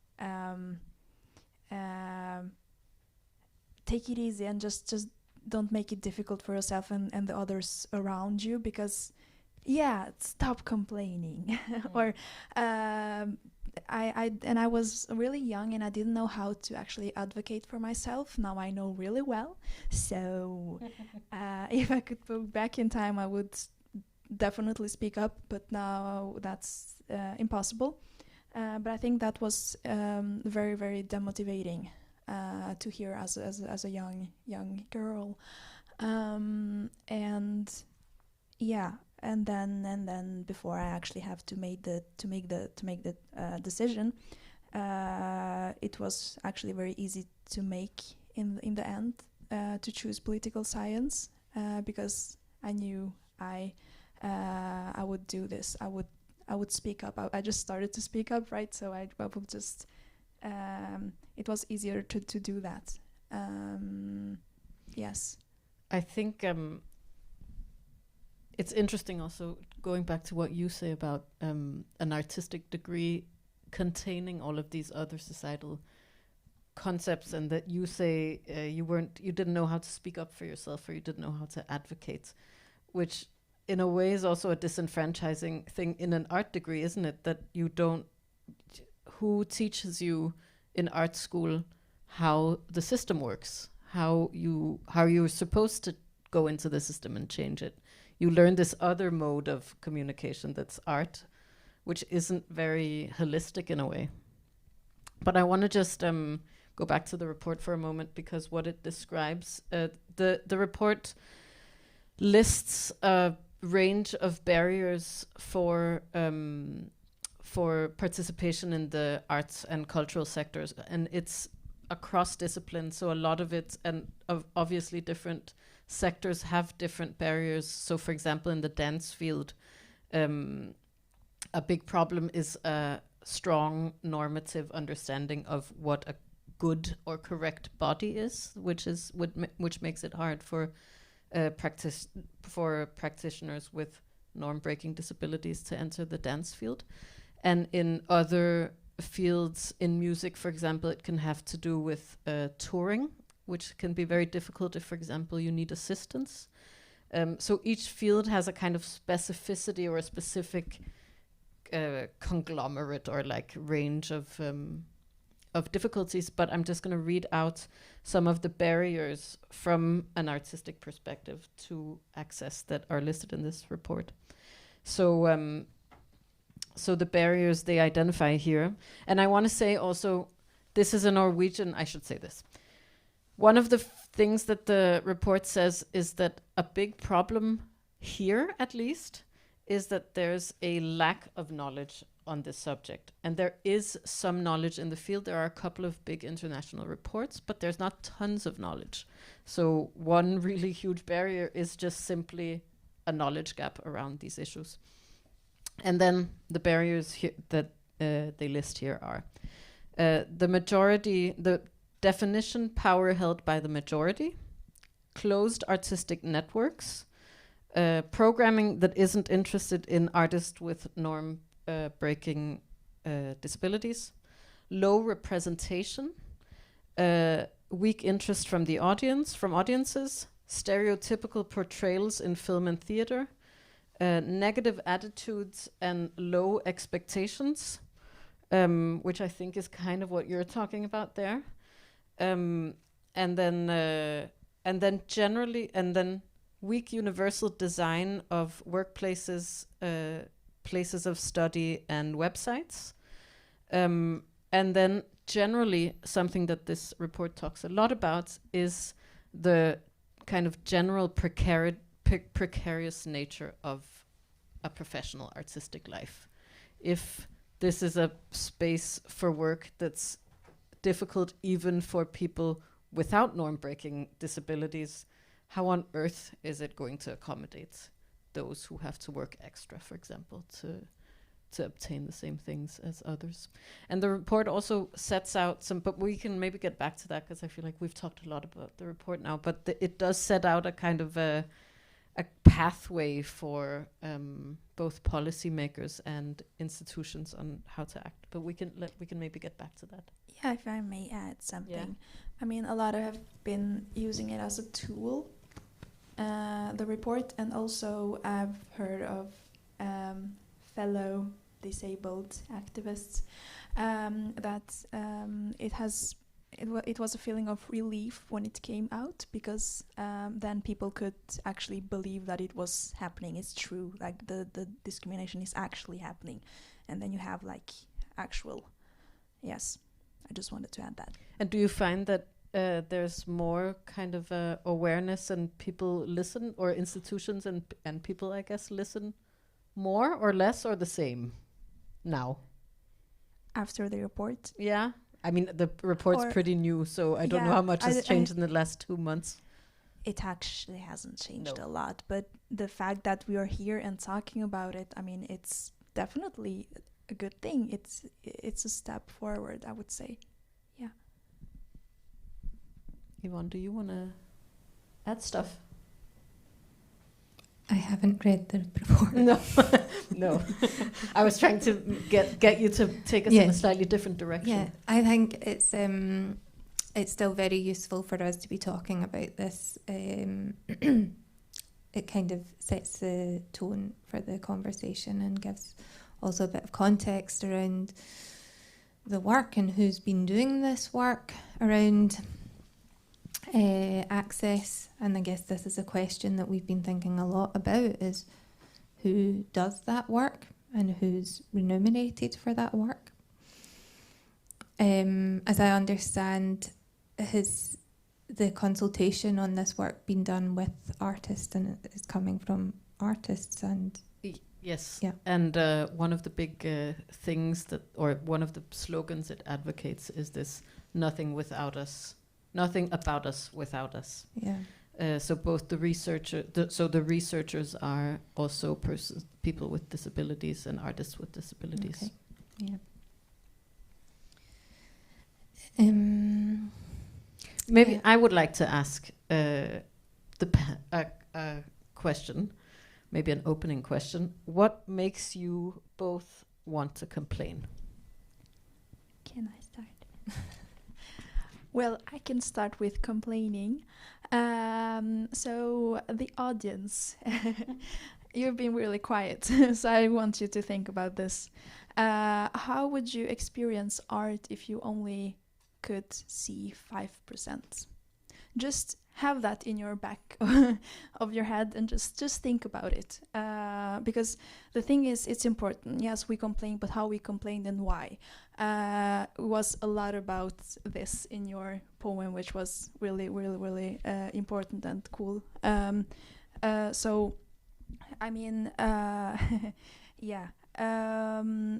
take it easy and just don't make it difficult for yourself and the others around you, because stop complaining. Or I was really young and I didn't know how to actually advocate for myself. Now I know really well. So if I could go back in time, I would definitely speak up, but now that's impossible. But I think that was very, very demotivating to hear as a young girl. And then before I actually have to make the decision, it was actually very easy to make in the end, to choose political science, because I knew I would do this. I would speak up. I just started to speak up, right? So I would just it was easier to do that. Yes. I think it's interesting also, going back to what you say about an artistic degree containing all of these other societal concepts, and that you say you didn't know how to speak up for yourself, or you didn't know how to advocate, which in a way is also a disenfranchising thing in an art degree, isn't it? That you don't, who teaches you in art school how the system works, how you're supposed to go into the system and change it. You learn this other mode of communication that's art, which isn't very holistic in a way. But I want to just go back to the report for a moment, because what it describes, the report lists a range of barriers for participation in the arts and cultural sectors, and it's across disciplines. So a lot of it, and obviously different sectors have different barriers. So for example, in the dance field, a big problem is a strong normative understanding of what a good or correct body is, which makes it hard for practitioners with norm-breaking disabilities to enter the dance field. And in other fields, in music, for example, it can have to do with touring, which can be very difficult if, for example, you need assistance. So each field has a kind of specificity or a specific conglomerate or like range of difficulties. But I'm just going to read out some of the barriers from an artistic perspective to access that are listed in this report. So the barriers they identify here, and I want to say also, this is a Norwegian, I should say this. One of the things that the report says is that a big problem here, at least, is that there's a lack of knowledge on this subject. And there is some knowledge in the field. There are a couple of big international reports, but there's not tons of knowledge. So one really huge barrier is just simply a knowledge gap around these issues. And then the barriers that they list here are the definition power held by the majority, closed artistic networks, programming that isn't interested in artists with norm-breaking disabilities, low representation, weak interest from the audiences, stereotypical portrayals in film and theater, negative attitudes and low expectations, which I think is kind of what you're talking about there, and then weak universal design of workplaces, places of study, and websites, and then generally something that this report talks a lot about is the kind of general precarious nature of a professional artistic life. If this is a space for work that's difficult even for people without norm-breaking disabilities, how on earth is it going to accommodate those who have to work extra, for example, to obtain the same things as others? And the report also sets out some, but we can maybe get back to that because I feel like we've talked a lot about the report now, but it does set out a kind of a a pathway for both policymakers and institutions on how to act. But we can maybe get back to that. Yeah, if I may add something. I mean, a lot have been using it as a tool, the report, and also I've heard of fellow disabled activists that it was a feeling of relief when it came out, because then people could actually believe that it was happening. It's true, like the discrimination is actually happening, and then you have like actual. Yes, I just wanted to add that. And do you find that there's more kind of awareness and people listen, or institutions and people, I guess, listen more or less or the same now? After the report? Yeah. I mean, the report's pretty new, so I don't know how much has changed in the last 2 months. It actually hasn't changed a lot, but the fact that we are here and talking about it, I mean, it's definitely a good thing. It's a step forward, I would say. Yeah. Yvonne, do you want to add stuff? I haven't read the report. No, no. I was trying to get you to take us in a slightly different direction. Yeah, I think it's still very useful for us to be talking about this. It kind of sets the tone for the conversation and gives also a bit of context around the work and who's been doing this work around access. And I guess this is a question that we've been thinking a lot about, is who does that work and who's remunerated for that work. As I understand, has the consultation on this work been done with artists, and it is coming from artists? And yes, yeah. And one of the big things or one of the slogans it advocates is this: nothing without us. Nothing about us without us. Yeah. So both the researchers are also people with disabilities and artists with disabilities. Okay. Yeah. Maybe I would like to ask a question, maybe an opening question. What makes you both want to complain? Can I start? Well, I can start with complaining. So the audience, you've been really quiet, so I want you to think about this. How would you experience art if you only could see 5%? Just have that in your back of your head and just think about it. Because the thing is, it's important. Yes, we complain, but how we complain and why. Was a lot about this in your poem, which was really, really, really important and cool. So, I mean, yeah.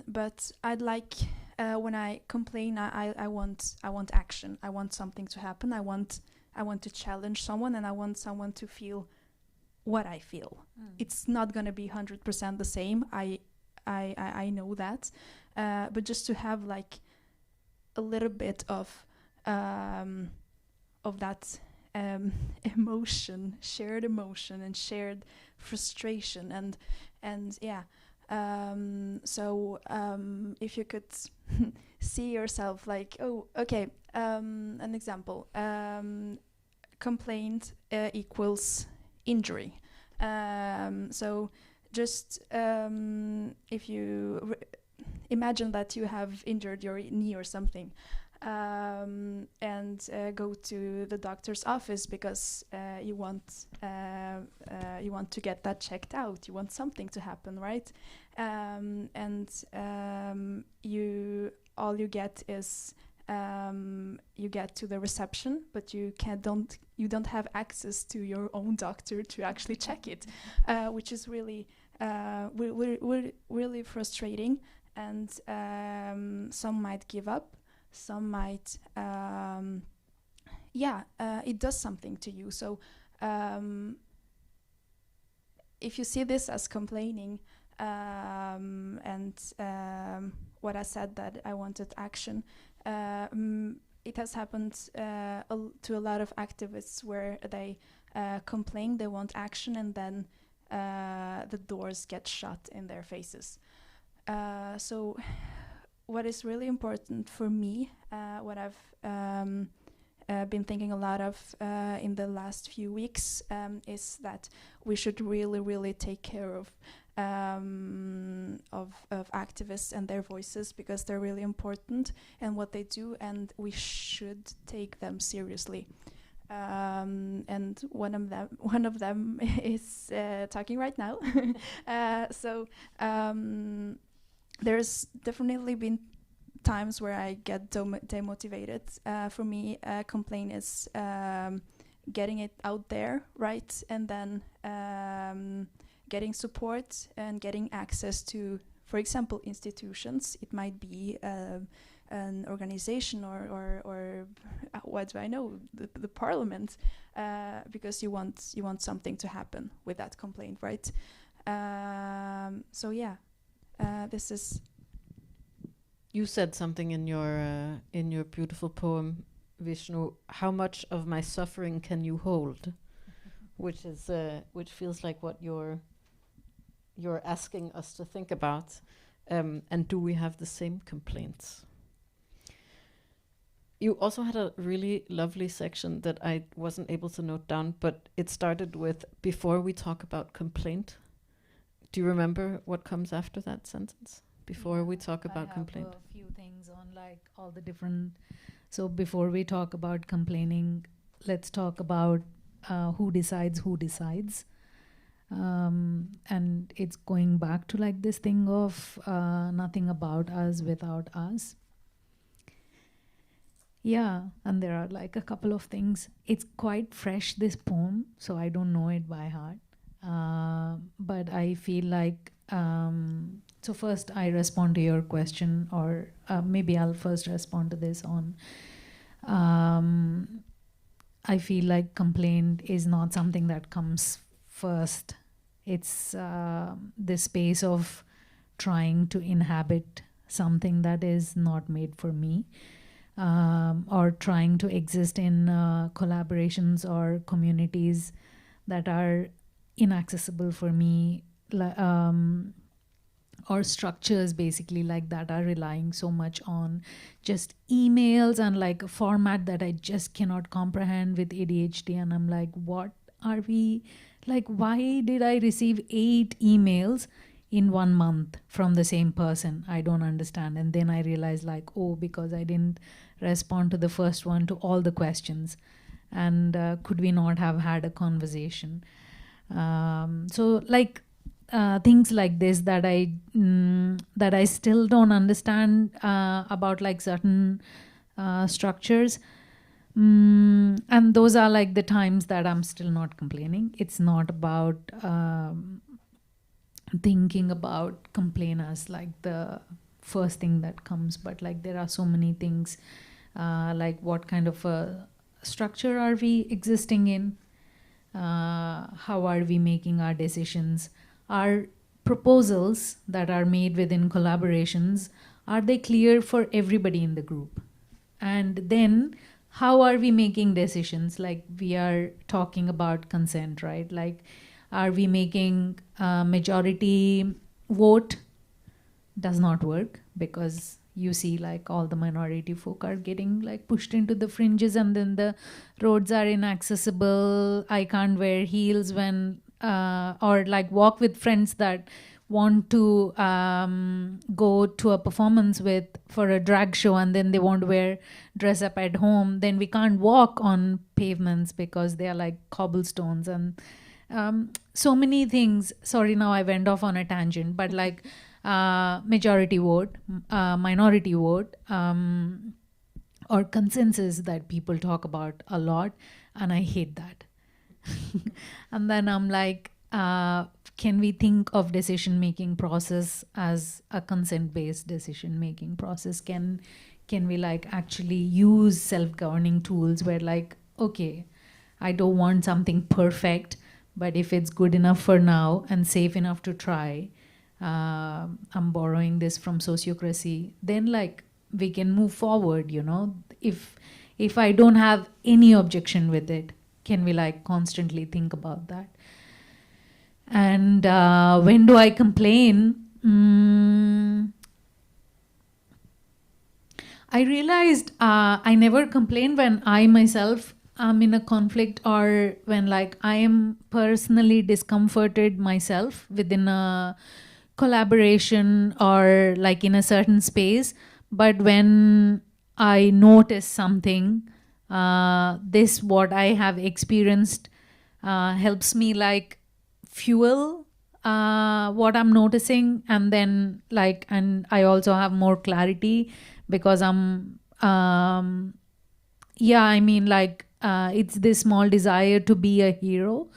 But I'd like, when I complain, I want action. I want something to happen. I want to challenge someone, and I want someone to feel what I feel. It's not gonna be 100% the same. I know that, but just to have like a little bit of that emotion, shared emotion, and shared frustration, and yeah. So if you could see yourself like, oh, okay, an example, complaint equals injury. So just if you imagine that you have injured your knee or something, and go to the doctor's office because you want to get that checked out. You want something to happen, right? And all you get is you get to the reception, but you don't have access to your own doctor to actually check it, which is really really frustrating. And some might give up. Some might, it does something to you. So if you see this as complaining, and what I said, that I wanted action, it has happened to a lot of activists where they complain, they want action, and then the doors get shut in their faces. So what is really important for me, what I've been thinking a lot of in the last few weeks, is that we should really take care of activists and their voices, because they're really important in what they do, and we should take them seriously. And one of them is talking right now. So there's definitely been times where I get demotivated. For me, a complaint is getting it out there, right? And then getting support and getting access to, for example, institutions. It might be an organization or what do I know, the parliament, because you want something to happen with that complaint, right? So yeah, this is. You said something in your beautiful poem, Vishnu. How much of my suffering can you hold? Which feels like what you're asking us to think about. And do we have the same complaints? You also had a really lovely section that I wasn't able to note down, but it started with, before we talk about complaint. Do you remember what comes after that sentence? Before we talk about complaint. I have a few things on like all the different. So before we talk about complaining, let's talk about who decides. And it's going back to like this thing of nothing about us without us. Yeah, and there are like a couple of things. It's quite fresh, this poem, so I don't know it by heart. But I feel like, so first I respond to your question, or maybe I'll first respond to this on, I feel like complaint is not something that comes first. It's this space of trying to inhabit something that is not made for me. Or trying to exist in collaborations or communities that are inaccessible for me, or structures basically like that are relying so much on just emails and like a format that I just cannot comprehend with ADHD. And I'm like, what are we, like, why did I receive 8 emails in 1 month from the same person? I don't understand. And then I realized like, oh, because I didn't respond to the first one to all the questions, and could we not have had a conversation? So like things like this that I still don't understand about like certain structures. And those are like the times that I'm still not complaining. It's not about thinking about complainers like the first thing that comes, but like there are so many things, like what kind of a structure are we existing in, how are we making our decisions, our proposals that are made within collaborations, are they clear for everybody in the group? And then how are we making decisions? Like we are talking about consent, right? Like, are we making majority vote? Does not work, because you see like all the minority folk are getting like pushed into the fringes, and then the roads are inaccessible. I can't wear heels when or like walk with friends that want to go to a performance for a drag show, and then they want to dress up at home. Then we can't walk on pavements because they are like cobblestones, and so many things. Sorry, now I went off on a tangent, but like majority vote, minority vote, or consensus that people talk about a lot, and I hate that. And then I'm like, can we think of decision-making process as a consent-based decision-making process? Can we like actually use self-governing tools where like, okay, I don't want something perfect, but if it's good enough for now and safe enough to try, I'm borrowing this from sociocracy, then like we can move forward, you know. if I don't have any objection with it, can we like constantly think about that? And when do I complain? I realized I never complain when I myself am in a conflict, or when like I am personally discomforted myself within a collaboration or like in a certain space. But when I notice something, this what I have experienced helps me like fuel what I'm noticing, and then like, and I also have more clarity because I'm I mean like it's this small desire to be a hero,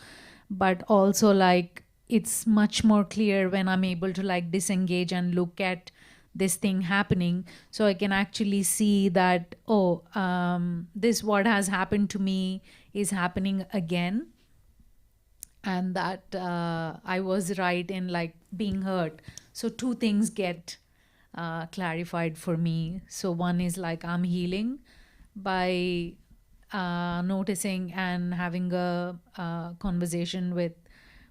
but also like it's much more clear when I'm able to like disengage and look at this thing happening, so I can actually see that this what has happened to me is happening again, and that I was right in like being hurt. So two things get clarified for me. So one is like I'm healing by noticing and having a conversation with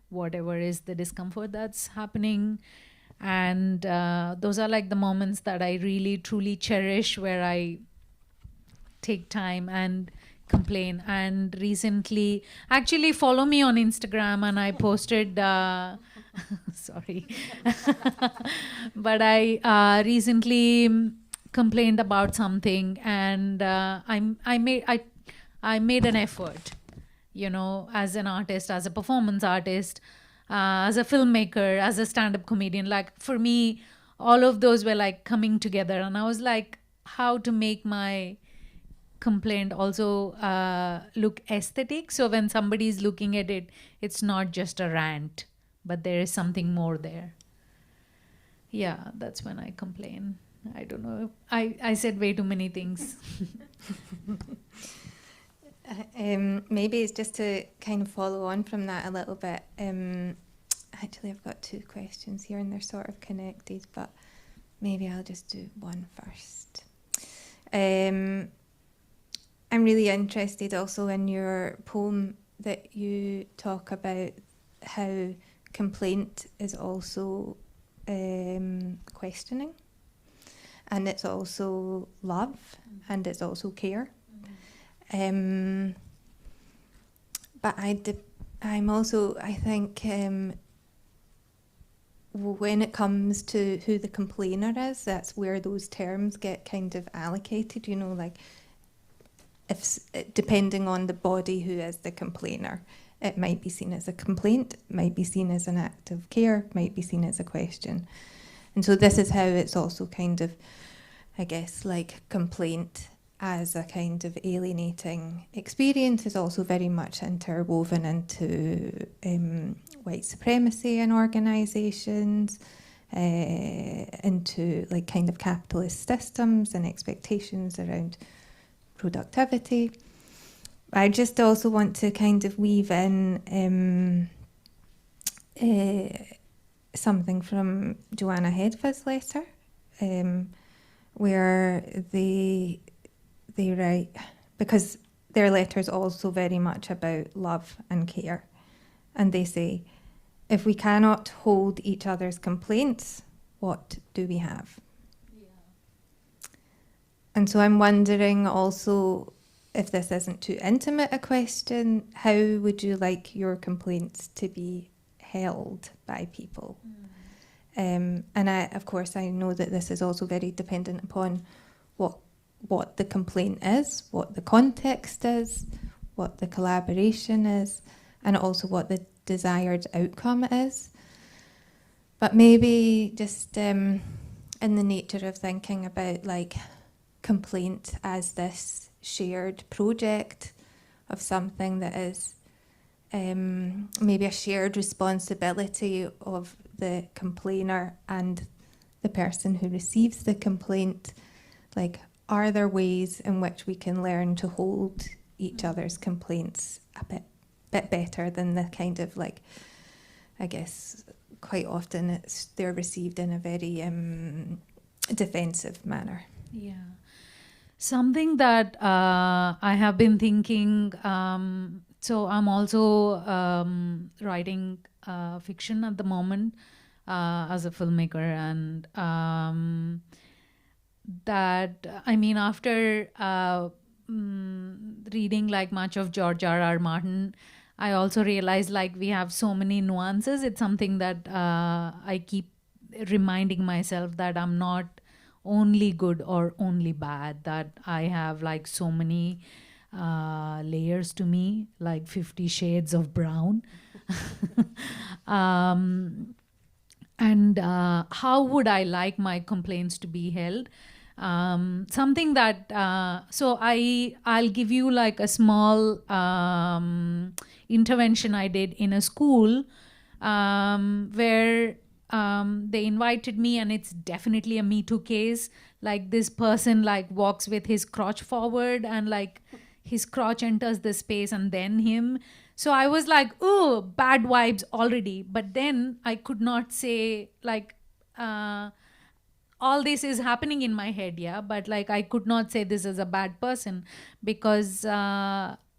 whatever is the discomfort that's happening. And those are like the moments that I really truly cherish, where I take time and complain. And recently, actually follow me on Instagram, and I posted sorry but I recently complained about something, and I made an effort, you know, as an artist, as a performance artist, as a filmmaker, as a stand-up comedian. Like for me, all of those were like coming together, and I was like, how to make my complaint also look aesthetic. So when somebody is looking at it, it's not just a rant, but there is something more there. Yeah, that's when I complain. I don't know. I said way too many things. Maybe it's just to kind of follow on from that a little bit. Actually, I've got two questions here, and they're sort of connected, but maybe I'll just do one first. I'm really interested also in your poem that you talk about how complaint is also questioning, and it's also love, and it's also care. But I'm also, I think, when it comes to who the complainer is, that's where those terms get kind of allocated, you know, like if depending on the body who is the complainer, it might be seen as a complaint, might be seen as an act of care, might be seen as a question. And so this is how it's also kind of, I guess, like complaint as a kind of alienating experience is also very much interwoven into white supremacy in organisations, into like kind of capitalist systems and expectations around productivity. I just also want to kind of weave in something from Johanna Hedva's letter, where they write, because their letter is also very much about love and care, and they say, if we cannot hold each other's complaints, what do we have? And so I'm wondering also, if this isn't too intimate a question, how would you like your complaints to be held by people? And of course, I know that this is also very dependent upon what the complaint is, what the context is, what the collaboration is, and also what the desired outcome is. But maybe just in the nature of thinking about like complaint as this shared project of something that is maybe a shared responsibility of the complainer and the person who receives the complaint, like, are there ways in which we can learn to hold each other's complaints a bit better than the kind of like, I guess quite often they're received in a very defensive manner. Yeah. Something that I have been thinking, so I'm also writing fiction at the moment as a filmmaker, and that, I mean, after reading like much of George R.R. Martin, I also realized like we have so many nuances. It's something that I keep reminding myself that I'm not only good or only bad, that I have like so many layers to me, like 50 shades of brown. And how would I like my complaints to be held? Something that so I'll give you like a small intervention I did in a school where they invited me, and it's definitely a Me Too case. Like this person like walks with his crotch forward, and like his crotch enters the space and then him. So I was like, oh, bad vibes already. But then I could not say like all this is happening in my head, yeah, but like I could not say this is a bad person, because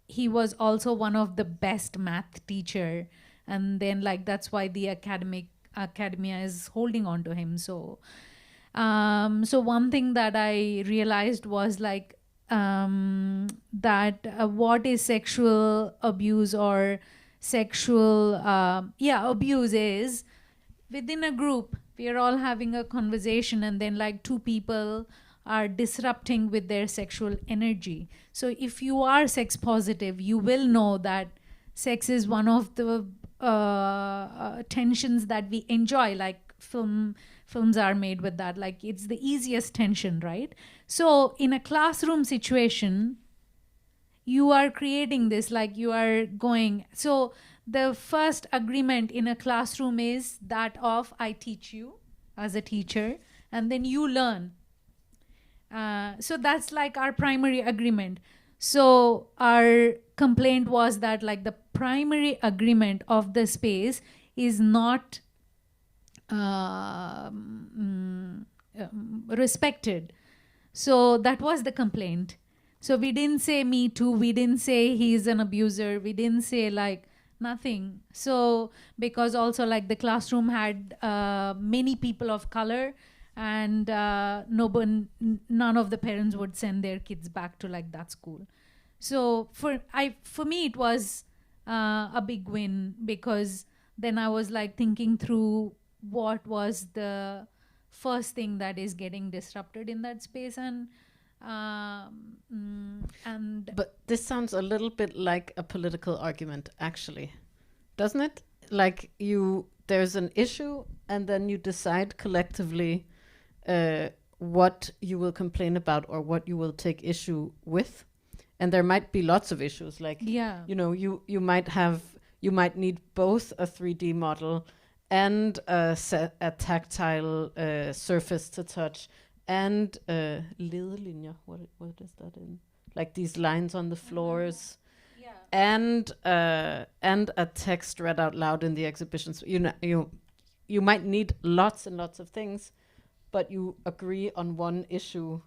he was also one of the best math teacher, and then like that's why the academia is holding on to him. So so one thing that I realized was like that what is sexual abuse or sexual abuse is, within a group we are all having a conversation, and then like two people are disrupting with their sexual energy. So if you are sex positive, you will know that sex is one of the tensions that we enjoy, like films are made with that, like it's the easiest tension, right? So in a classroom situation, you are creating this, like you are going, so the first agreement in a classroom is that of I teach you as a teacher, and then you learn. So that's like our primary agreement. So our complaint was that like the primary agreement of the space is not respected. So that was the complaint. So we didn't say Me Too, we didn't say he's an abuser, we didn't say like nothing. So because also like the classroom had many people of color, and none of the parents would send their kids back to like that school. So for me it was a big win, because then I was like thinking through what was the first thing that is getting disrupted in that space, and But this sounds a little bit like a political argument, actually, doesn't it? Like there's an issue, and then you decide collectively what you will complain about or what you will take issue with. And there might be lots of issues, like you might need both a 3D model and a tactile surface to touch, and ledelinjer. What is that in? Like these lines on the floors, and a text read out loud in the exhibitions. You might need lots and lots of things, but you agree on one issue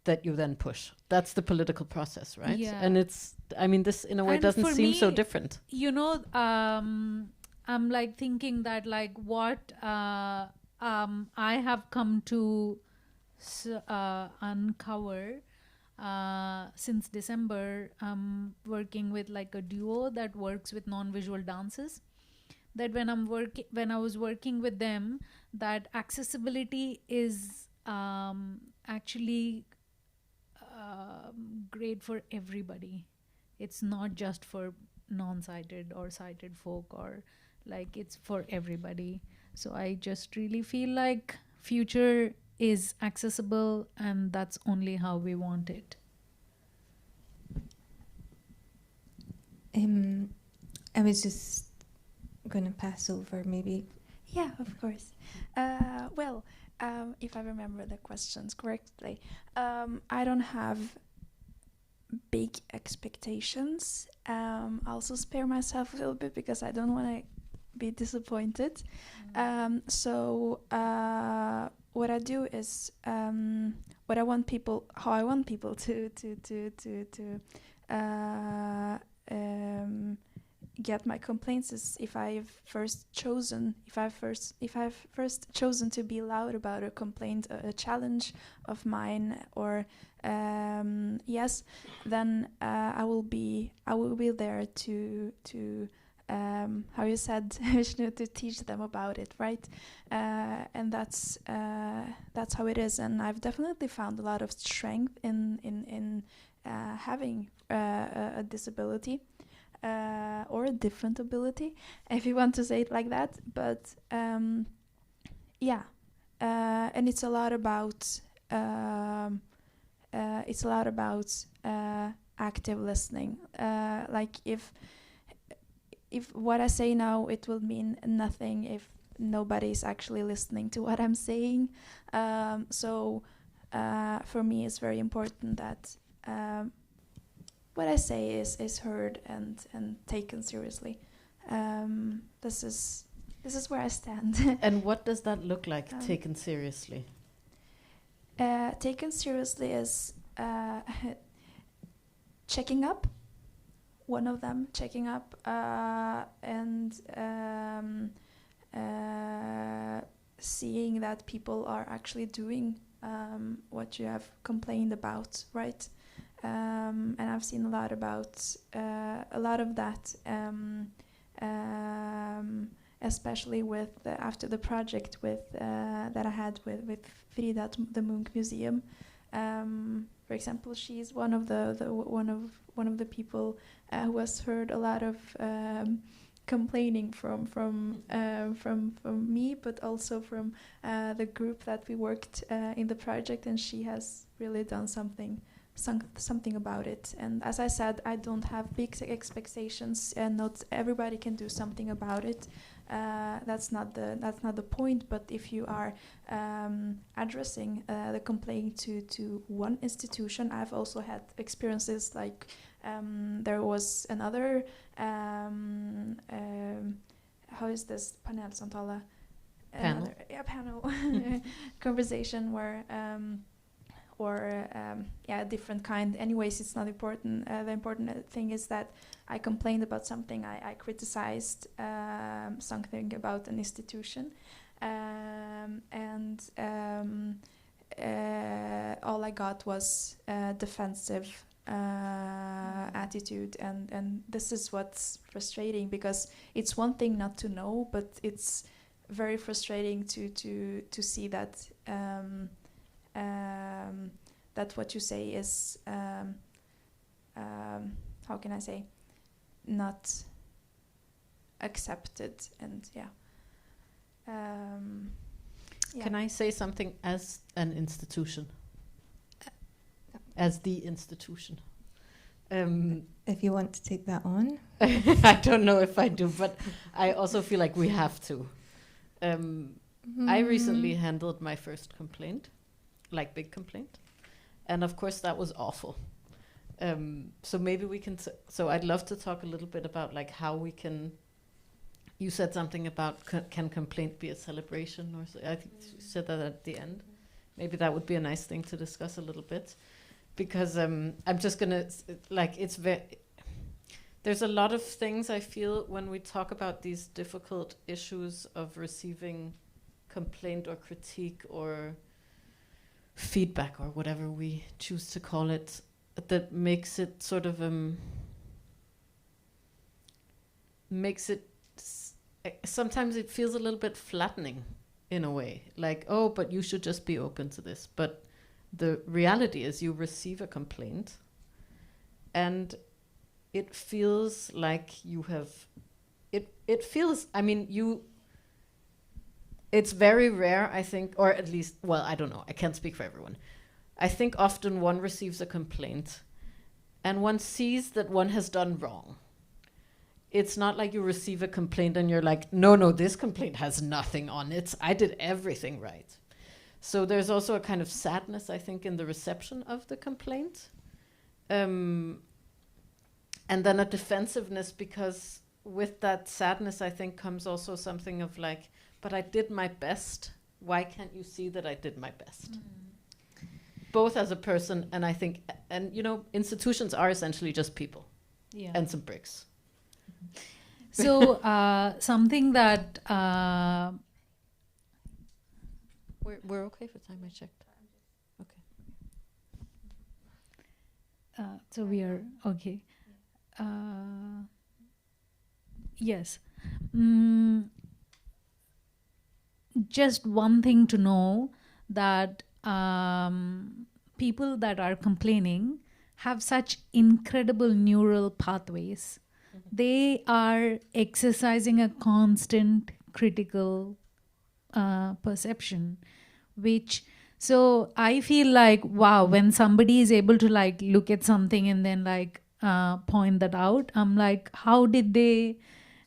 that you then push. That's the political process, right? Yeah. And this in a way doesn't seem so different. I'm like thinking that like what I have come to uncover since December, working with like a duo that works with non-visual dances, that when I was working with them, that accessibility is actually great for everybody. It's not just for non-sighted or sighted folk, or like it's for everybody. So I just really feel like future is accessible, and that's only how we want it. I was just going to pass over maybe. Yeah, of course. If I remember the questions correctly, I don't have big expectations. I also spare myself a little bit because I don't want to be disappointed. So what I do is what I want people, how I want people to get my complaints is if I've first chosen to be loud about a complaint, a challenge of mine, or yes, then I will be there to how you said, Vishnu, to teach them about it, right? And that's how it is. And I've definitely found a lot of strength in having a disability. Or a different ability, if you want to say it like that. But yeah, and it's a lot about active listening. Like if what I say now, it will mean nothing if nobody's actually listening to what I'm saying. So for me, it's very important that what I say is heard and taken seriously. This is where I stand. And what does that look like, taken seriously? Taken seriously is checking up. One of them, checking up, and seeing that people are actually doing what you have complained about, right? And I've seen a lot of that, especially with after the project that I had with Frida at the Munch Museum. For example, she's one of the people who has heard a lot of complaining from me, but also from the group that we worked in the project, and she has really done something about it. And as I said, I don't have big expectations, and not everybody can do something about it. That's not the point. But if you are addressing the complaint to one institution, I've also had experiences like there was another how is this panelsamtale? Panel. Panel conversation where. A different kind. Anyways, it's not important. The important thing is that I complained about something. I criticized something about an institution, and all I got was defensive attitude, and this is what's frustrating, because it's one thing not to know, but it's very frustrating to see that. That what you say is, how can I say, not accepted, and Can I say something as an institution? As the institution? If you want to take that on. I don't know if I do, but I also feel like we have to. I recently handled my first complaint. Like big complaint, and of course that was awful. So maybe we can. So I'd love to talk a little bit about like how we can. You said something about can complaint be a celebration, or I think you said that at the end. Maybe that would be a nice thing to discuss a little bit, because I'm just gonna like it's very. There's a lot of things I feel when we talk about these difficult issues of receiving complaint or critique or feedback or whatever we choose to call it, that makes it sort of sometimes it feels a little bit flattening in a way, like, oh, but you should just be open to this. But the reality is you receive a complaint and it feels like you have it feels, I mean, it's very rare, I think, or at least, well, I don't know, I can't speak for everyone. I think often one receives a complaint and one sees that one has done wrong. It's not like you receive a complaint and you're like, no, this complaint has nothing on it. I did everything right. So there's also a kind of sadness, I think, in the reception of the complaint. And then a defensiveness because with that sadness, I think, comes also something of like, but I did my best. Why can't you see that I did my best? Both as a person, and I think, and you know, institutions are essentially just people and some bricks. So something that we're okay for time. I checked. Okay. So we are okay. Yes. Just one thing to know, that people that are complaining have such incredible neural pathways. They are exercising a constant critical perception, which, so I feel like, wow, when somebody is able to like look at something and then like point that out, I'm like, how did they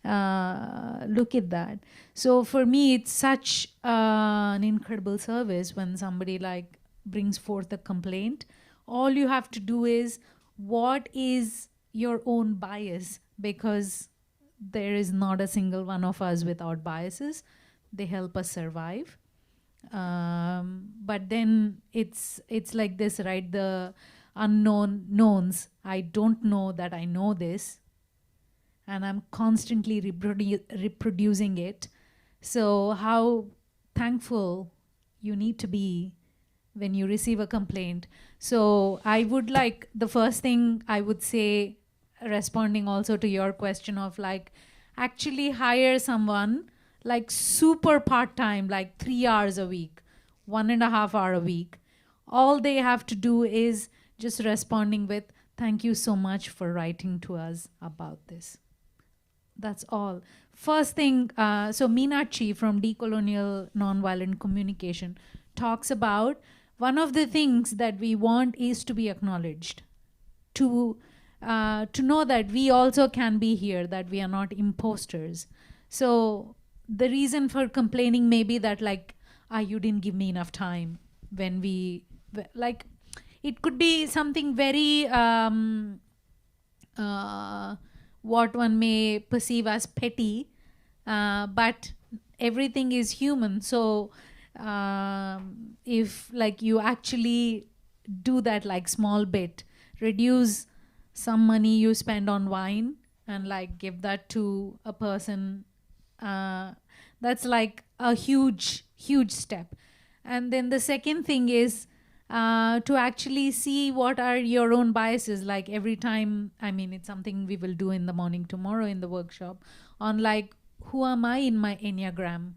look at that? So for me, it's such an incredible service when somebody like brings forth a complaint. All you have to do is, what is your own bias? Because there is not a single one of us without biases. They help us survive. But then it's like this, right? The unknown knowns. I don't know that I know this, and I'm constantly reproducing it. So how thankful you need to be when you receive a complaint. So I would like, the first thing I would say, responding also to your question of like, actually hire someone like super part-time, like 3 hours a week, 1.5 hour a week. All they have to do is just responding with, thank you so much for writing to us about this. That's all. First thing, so Meenakshi from Decolonial Nonviolent Communication talks about, one of the things that we want is to be acknowledged, to know that we also can be here, that we are not imposters. So the reason for complaining may be that like, you didn't give me enough time when we, like, it could be something very, what one may perceive as petty, but everything is human. So if like you actually do that like small bit, reduce some money you spend on wine and like give that to a person, that's like a huge step. And then the second thing is to actually see what are your own biases. Like every time, I mean, it's something we will do in the morning tomorrow in the workshop on like, who am I in my Enneagram?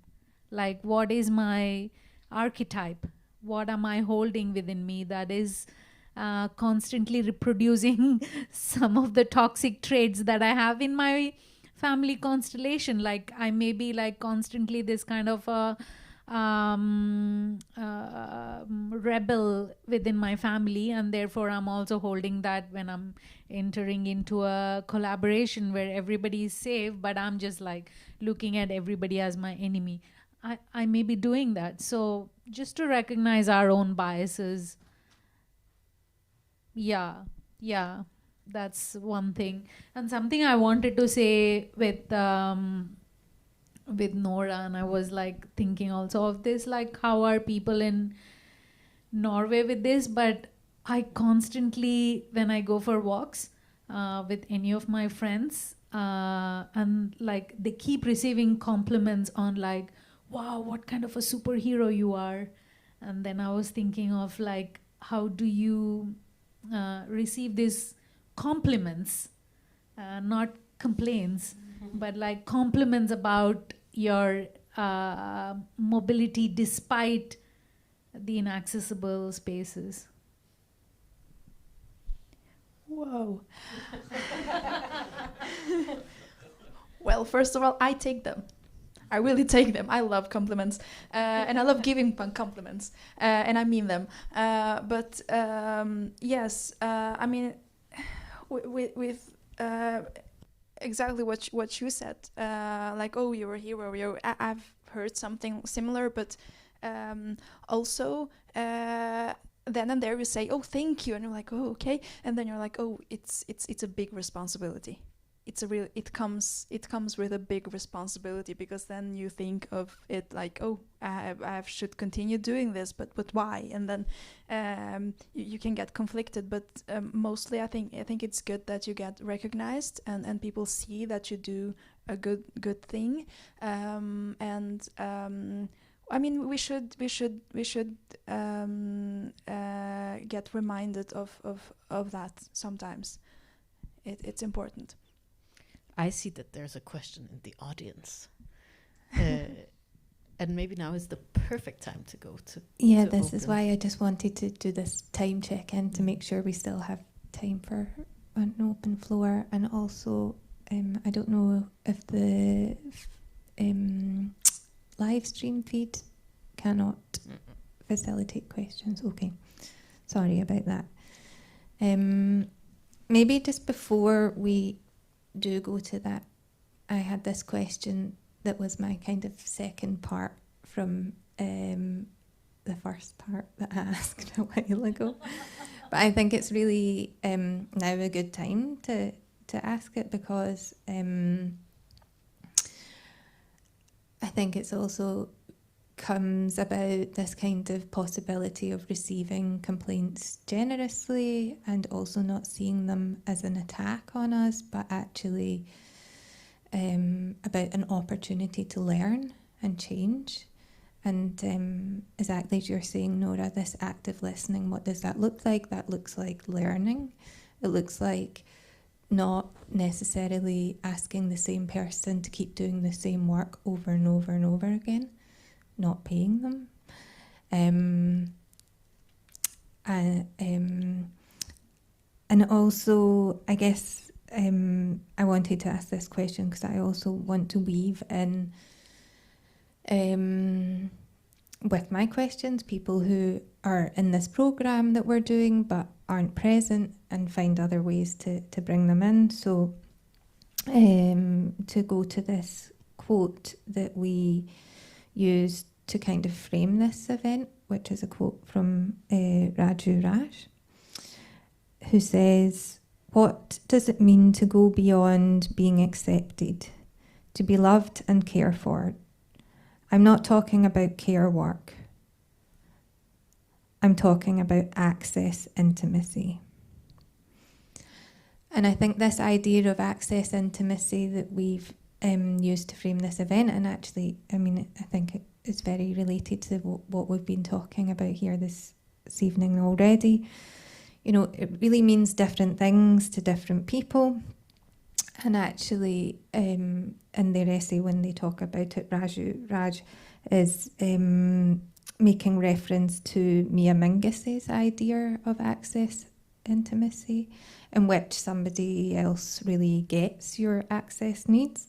Like, what is my archetype? What am I holding within me that is constantly reproducing some of the toxic traits that I have in my family constellation? Like I may be like constantly this kind of a rebel within my family, and therefore I'm also holding that when I'm entering into a collaboration where everybody is safe, but I'm just like looking at everybody as my enemy. I may be doing that. So just to recognize our own biases. Yeah, that's one thing. And something I wanted to say with Nora, and I was like thinking also of this, like how are people in Norway with this? But I constantly, when I go for walks with any of my friends, and like they keep receiving compliments on like, wow, what kind of a superhero you are. And then I was thinking of like, how do you receive these compliments, not complaints, but like compliments about your mobility despite the inaccessible spaces. Whoa. Well, first of all, I take them. I really take them. I love compliments, and I love giving compliments, and I mean them. But yes, I mean, with exactly what you said, like, oh, you're a hero. I've heard something similar, but also then and there you say, oh, thank you, and you're like, oh, okay, and then you're like, oh, it's a big responsibility. it comes with a big responsibility, because then you think of it like, oh, I should continue doing this, but why? And then you can get conflicted. But mostly, I think it's good that you get recognized and people see that you do a good thing. I mean, we should get reminded of that sometimes. It's important. I see that there's a question in the audience. And maybe now is the perfect time to go to. Yeah, to this open. is why I just wanted to do this time check-in to make sure we still have time for an open floor. And also, I don't know if the live stream feed cannot facilitate questions. Okay, sorry about that. Maybe just before we do go to that, I had this question that was my kind of second part from the first part that I asked a while ago. But I think it's really now a good time to ask it, because I think it's also comes about this kind of possibility of receiving complaints generously and also not seeing them as an attack on us, but actually about an opportunity to learn and change. And exactly as you're saying, Nora, this active listening, what does that look like? That looks like learning. It looks like not necessarily asking the same person to keep doing the same work over and over and over again, not paying them. And also, I guess I wanted to ask this question because I also want to weave in with my questions people who are in this programme that we're doing but aren't present, and find other ways to bring them in. So to go to this quote that we used to kind of frame this event, which is a quote from Raju Raj, who says, "What does it mean to go beyond being accepted, to be loved and cared for? I'm not talking about care work. I'm talking about access intimacy." And I think this idea of access intimacy that we've used to frame this event, and actually, I mean, I think it's very related to what we've been talking about here this evening already. You know, it really means different things to different people. And actually, in their essay, when they talk about it, Raj is making reference to Mia Mingus's idea of access intimacy, in which somebody else really gets your access needs,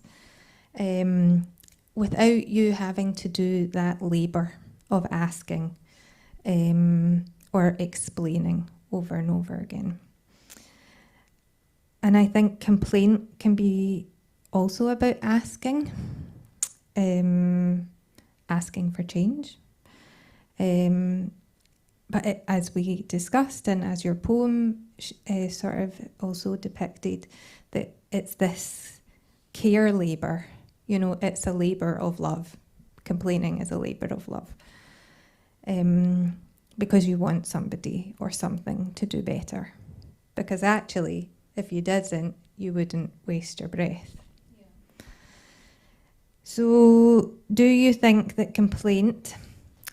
without you having to do that labour of asking or explaining over and over again. And I think complaint can be also about asking for change. But as we discussed, and as your poem sort of also depicted, that it's this care labour. You know, it's a labour of love. Complaining is a labour of love. Because you want somebody or something to do better. Because actually, if you didn't, you wouldn't waste your breath. Yeah. So, do you think that complaint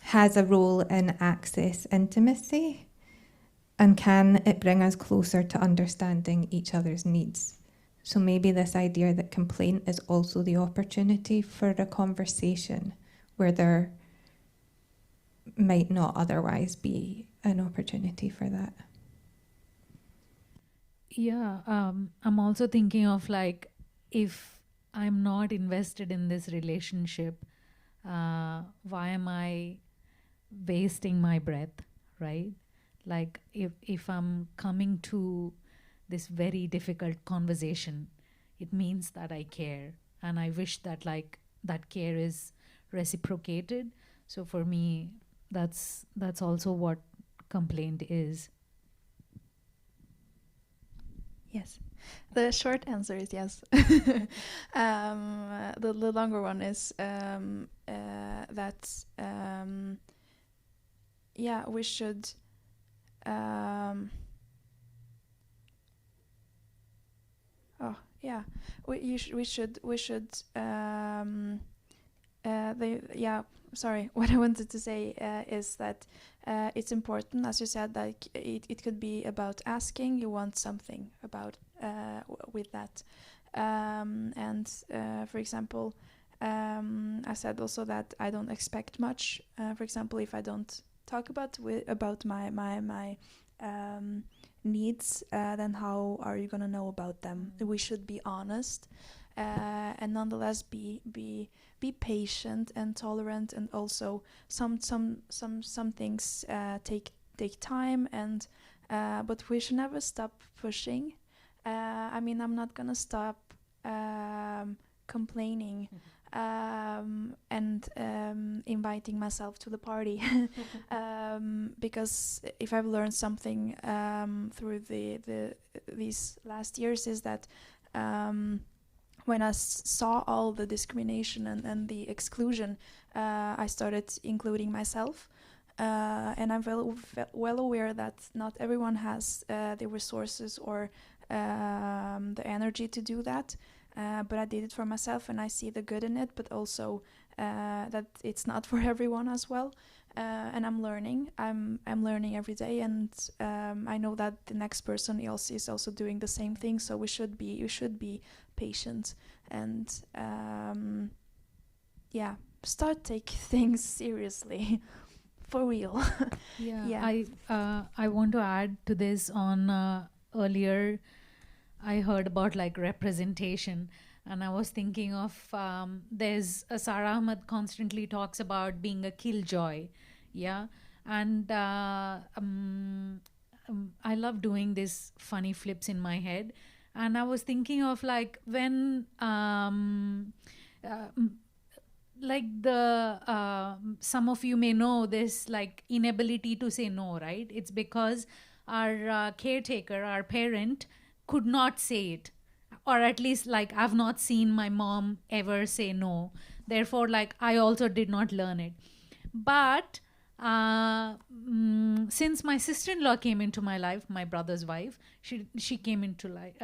has a role in access intimacy? And can it bring us closer to understanding each other's needs? So maybe this idea that complaint is also the opportunity for a conversation where there might not otherwise be an opportunity for that. Yeah, I'm also thinking of, like, if I'm not invested in this relationship, why am I wasting my breath, right? Like, if I'm coming to this very difficult conversation, it means that I care, and I wish that, like, that care is reciprocated. So for me, that's also what complaint is. Yes. The short answer is yes. The longer one is that we should what I wanted to say is that it's important, as you said, like it could be about asking, you want something about with that. For example, I said also that I don't expect much. For example, if I don't talk about my needs, then how are you gonna know about them? We should be honest, and nonetheless be patient and tolerant, and also some things take time, and but we should never stop pushing. I mean, I'm not gonna stop complaining and inviting myself to the party, because if I've learned something through these last years is that when I saw all the discrimination and the exclusion, I started including myself. And I'm well aware that not everyone has the resources or the energy to do that. But I did it for myself, and I see the good in it, but also that it's not for everyone as well. And I'm learning. I'm learning every day, and I know that the next person else is also doing the same thing. So we should be patient and start take things seriously, for real. I want to add to this on earlier. I heard about like representation, and I was thinking of there's Sara Ahmed constantly talks about being a killjoy, and I love doing these funny flips in my head, and I was thinking of like when like the some of you may know this like inability to say no, right? It's because our caretaker, our parent, could not say it, or at least like I've not seen my mom ever say no, therefore like I also did not learn it. But since my sister-in-law came into my life, my brother's wife, she came into life,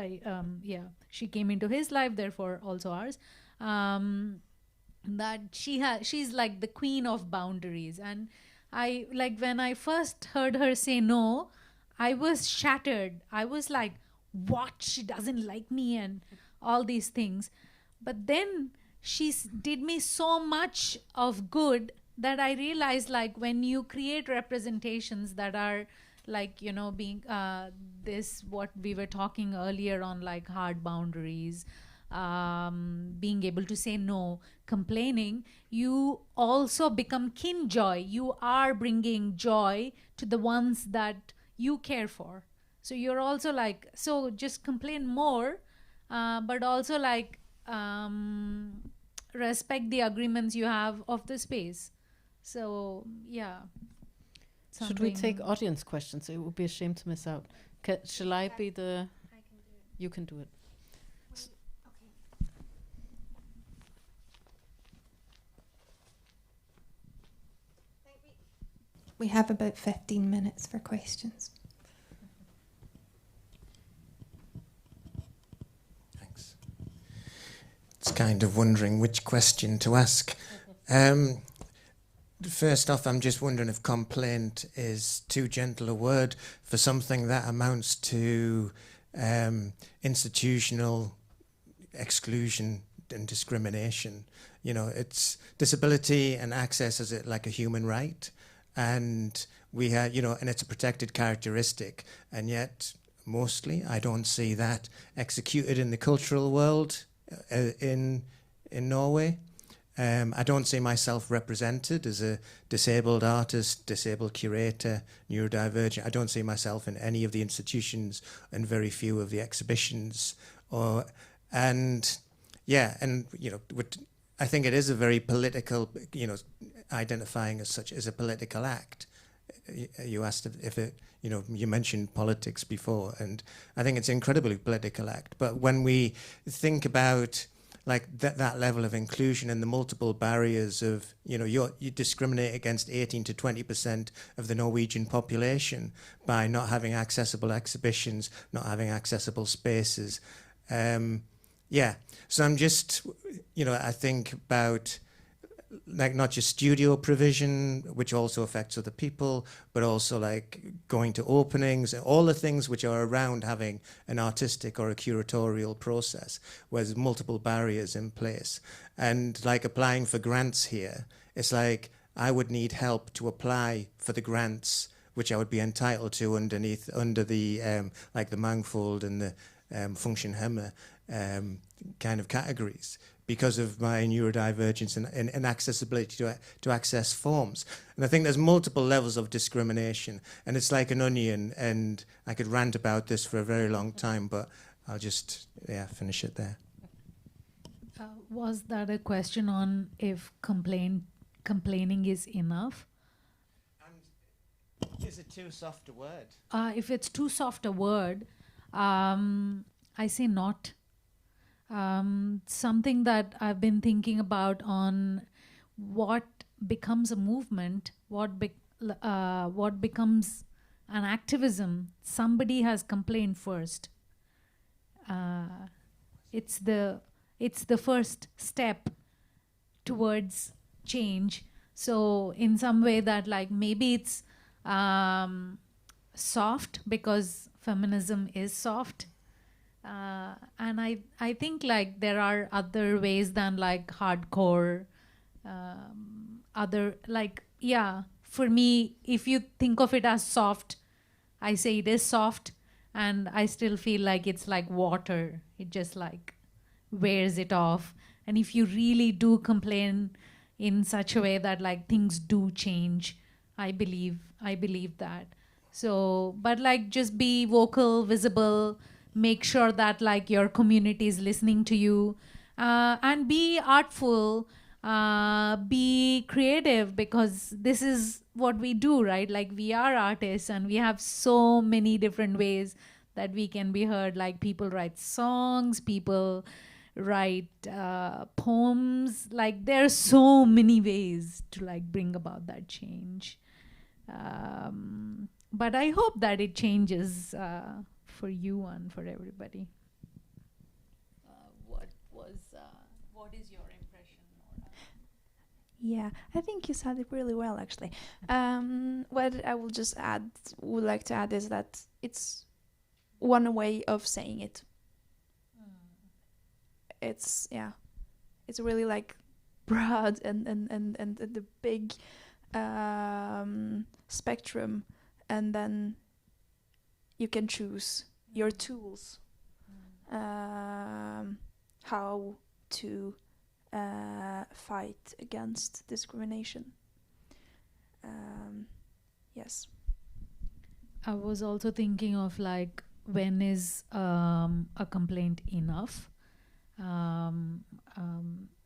she came into his life, therefore also ours, that she's like the queen of boundaries. And I like when I first heard her say no, I was shattered. I was like, what, she doesn't like me and all these things. But then she did me so much of good that I realized like when you create representations that are like, you know, being this what we were talking earlier on, like hard boundaries, being able to say no, complaining, you also become kinjoy. You are bringing joy to the ones that you care for. So you're also like, so just complain more, but also like respect the agreements you have of the space. So yeah. Should we take audience questions? It would be a shame to miss out. Shall I be the... I can do it. You can do it. We have about 15 minutes for questions. Thanks. It's kind of wondering which question to ask. First off, I'm just wondering if complaint is too gentle a word for something that amounts to institutional exclusion and discrimination. You know, it's disability and access as like a human right. And we have, you know, and it's a protected characteristic, and yet mostly I don't see that executed in the cultural world in Norway. I don't see myself represented as a disabled artist, disabled curator, neurodivergent. I don't see myself in any of the institutions and very few of the exhibitions. And you know, I think it is a very political, you know, identifying as such as a political act. you asked if it, you mentioned politics before, and I think it's an incredibly political act. But when we think about like that level of inclusion and the multiple barriers of, you discriminate against 18 to 20% of the Norwegian population by not having accessible exhibitions, not having accessible spaces. So I'm just, I think about like not just studio provision, which also affects other people, but also like going to openings, all the things which are around having an artistic or a curatorial process where there's multiple barriers in place. And like applying for grants here, it's like I would need help to apply for the grants which I would be entitled to under the like the Mangfold and the Function kind of categories, because of my neurodivergence and accessibility to access forms. And I think there's multiple levels of discrimination, and it's like an onion, and I could rant about this for a very long time, but I'll just finish it there. Was that a question on if complaining is enough? And is it too soft a word? If it's too soft a word, I say not. Something that I've been thinking about on what becomes a movement, what becomes an activism. Somebody has complained first. It's the first step towards change. So in some way that like maybe it's soft because feminism is soft. And I think like there are other ways than like hardcore, for me, if you think of it as soft, I say it is soft, and I still feel like it's like water. It just like wears it off. And if you really do complain in such a way that like things do change, I believe that. So, but like just be vocal, visible, make sure that like your community is listening to you, and be artful, be creative, because this is what we do, right? Like we are artists and we have so many different ways that we can be heard. Like people write songs, people write poems, like there are so many ways to like bring about that change. But I hope that it changes for you and for everybody. What is your impression, Nora? Yeah, I think you said it really well, actually. What I would like to add is that it's one way of saying it. It's really like broad and the big spectrum, and then you can choose your tools, how to fight against discrimination. Yes. I was also thinking of like, when is a complaint enough? And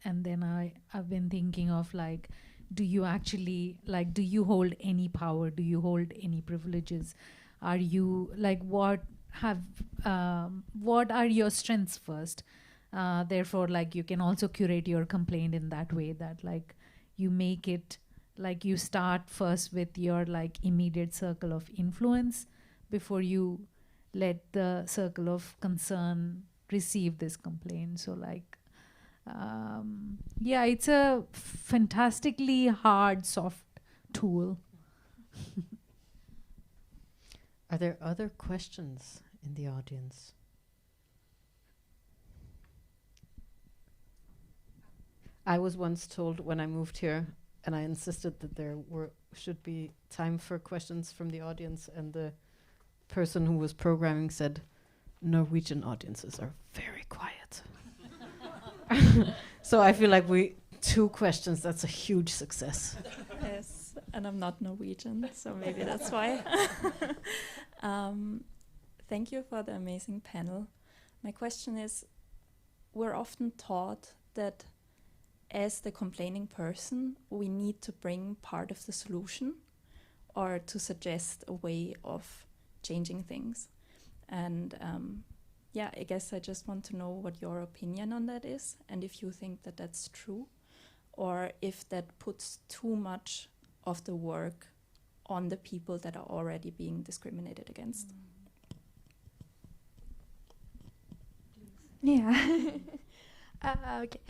then I've been thinking of like, do you actually, like, do you hold any power? Do you hold any privileges? Are you like, what are your strengths first? Therefore, like, you can also curate your complaint in that way, that like you make it like you start first with your like immediate circle of influence before you let the circle of concern receive this complaint. So like, it's a fantastically hard, soft tool. Are there other questions in the audience? I was once told when I moved here, and I insisted that there should be time for questions from the audience, and the person who was programming said, Norwegian audiences are very quiet. So I feel like 2 questions, that's a huge success. Yes, and I'm not Norwegian, so maybe that's why. Thank you for the amazing panel. My question is, we're often taught that as the complaining person, we need to bring part of the solution, or to suggest a way of changing things. And yeah, I guess I just want to know what your opinion on that is, and if you think that that's true, or if that puts too much of the work on the people that are already being discriminated against. Yeah. Okay.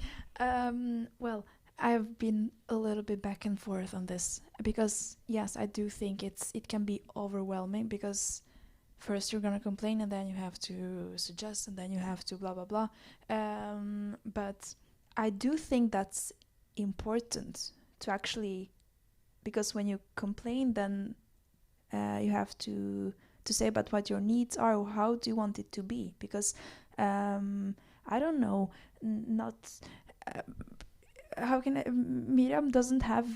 Well, I've been a little bit back and forth on this because yes, I do think it can be overwhelming because first you're gonna complain and then you have to suggest and then you have to blah blah blah. But I do think that's important to actually, because when you complain, then you have to say about what your needs are or how do you want it to be, because I don't know, not how can Miriam doesn't have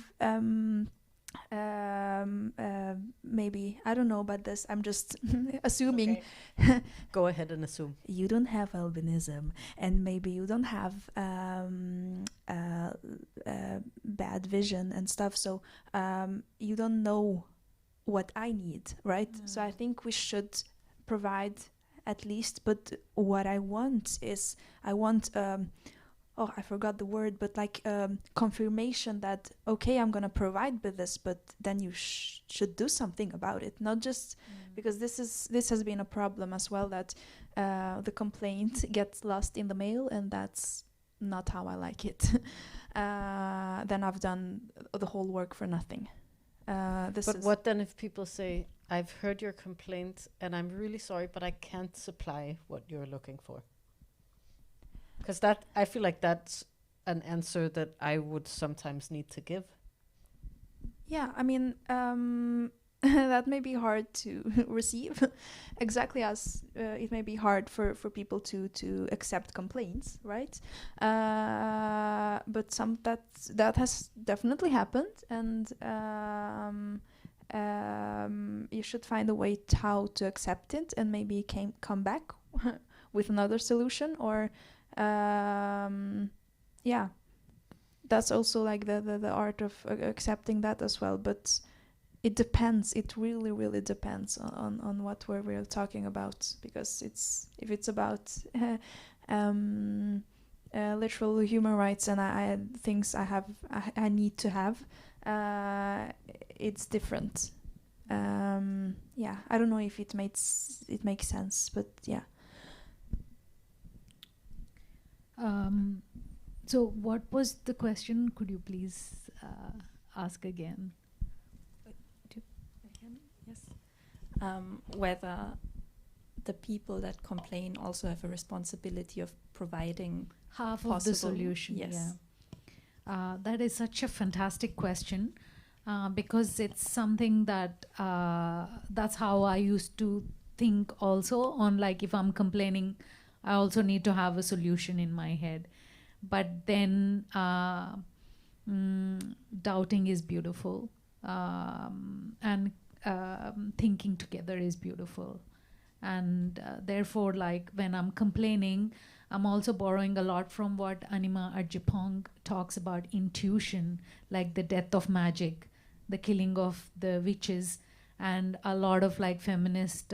maybe, I don't know about this, I'm just assuming. Okay. Go ahead and assume. You don't have albinism, and maybe you don't have bad vision and stuff, so you don't know what I need, right? So I think we should provide at least, but what I want is, I want oh, I forgot the word, but like confirmation that, okay, I'm gonna provide with this, but then you should do something about it, not just because this has been a problem as well, that the complaint gets lost in the mail, and that's not how I like it. Then I've done the whole work for nothing. But what then if people say, I've heard your complaint and I'm really sorry, but I can't supply what you're looking for? Because that, I feel like that's an answer that I would sometimes need to give. Yeah, I mean, that may be hard to receive, exactly as it may be hard for people to accept complaints, right? But that has definitely happened, and you should find a way how to accept it, and maybe come back with another solution, or yeah, that's also like the art of accepting that as well. But it depends. It really, really depends on what we're talking about, because if it's about literal human rights and I things I need to have, it's different. Yeah, I don't know if it makes sense, but yeah. So what was the question? Could you please ask again? Yes. Whether the people that complain also have a responsibility of providing half of the solution. Yes. Yeah. That is such a fantastic question, because it's something that that's how I used to think also, on like, if I'm complaining, I also need to have a solution in my head. But then doubting is beautiful, and thinking together is beautiful. And therefore, like, when I'm complaining, I'm also borrowing a lot from what Anima Ajipong talks about intuition, like the death of magic, the killing of the witches, and a lot of like feminist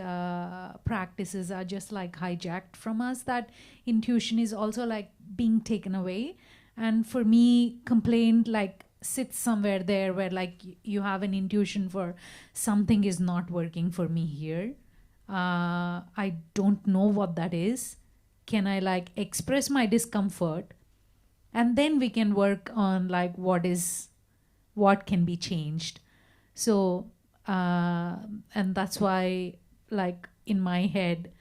practices are just like hijacked from us. That intuition is also like being taken away. And for me, complaint like sits somewhere there where like you have an intuition for something is not working for me here. I don't know what that is. Can I like express my discomfort, and then we can work on like what can be changed. So and that's why, like, in my head,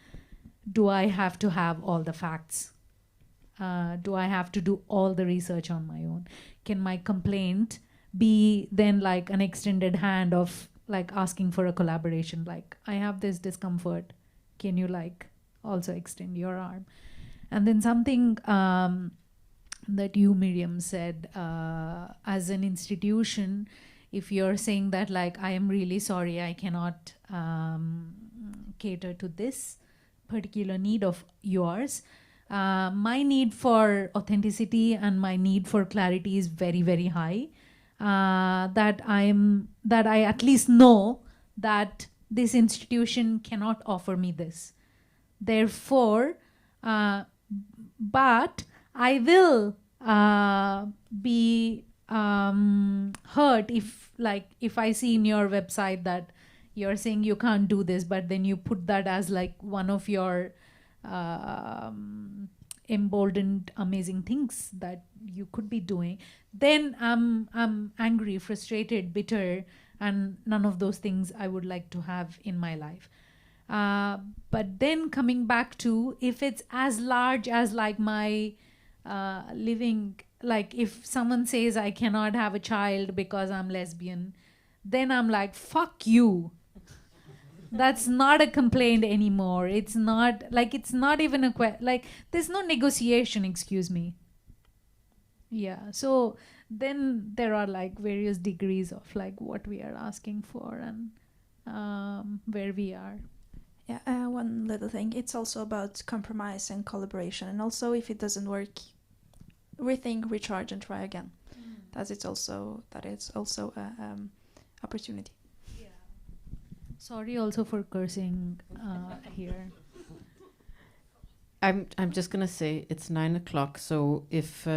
do I have to have all the facts? Do I have to do all the research on my own? Can my complaint be then like an extended hand of like asking for a collaboration? Like, I have this discomfort. Can you like also extend your arm? And then something that you, Miriam, said, as an institution, if you're saying that like, I am really sorry, I cannot cater to this particular need of yours, my need for authenticity and my need for clarity is very, very high. that I at least know that this institution cannot offer me this. Therefore, but I will be hurt if I see in your website that you're saying you can't do this, but then you put that as like one of your emboldened amazing things that you could be doing. Then I'm angry, frustrated, bitter, and none of those things I would like to have in my life. But then coming back to, if it's as large as like my living, like if someone says I cannot have a child because I'm lesbian, then I'm like, fuck you. That's not a complaint anymore. It's not even a like there's no negotiation, excuse me. Yeah, so then there are like various degrees of like what we are asking for and where we are. Yeah, one little thing. It's also about compromise and collaboration, and also if it doesn't work, rethink, recharge, and try again. That it's also a opportunity. Yeah. Sorry, also for cursing here. I'm just gonna say it's 9 o'clock. So if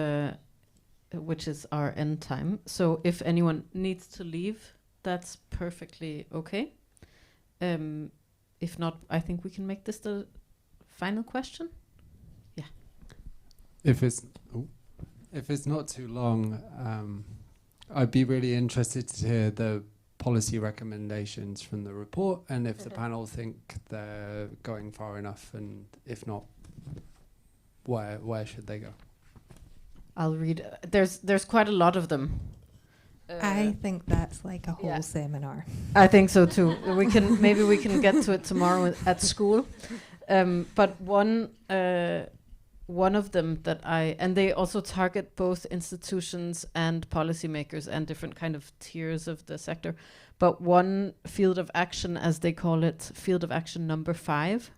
which is our end time. So if anyone needs to leave, that's perfectly okay. If not, I think we can make this the final question. Yeah. If it's not too long, I'd be really interested to hear the policy recommendations from the report, and if the panel think they're going far enough, and if not, where should they go? I'll read. There's quite a lot of them. I think that's like a whole seminar. I think so too. Maybe we can get to it tomorrow at school. But one of them and they also target both institutions and policymakers and different kind of tiers of the sector. But one field of action, as they call it, field of action number 5,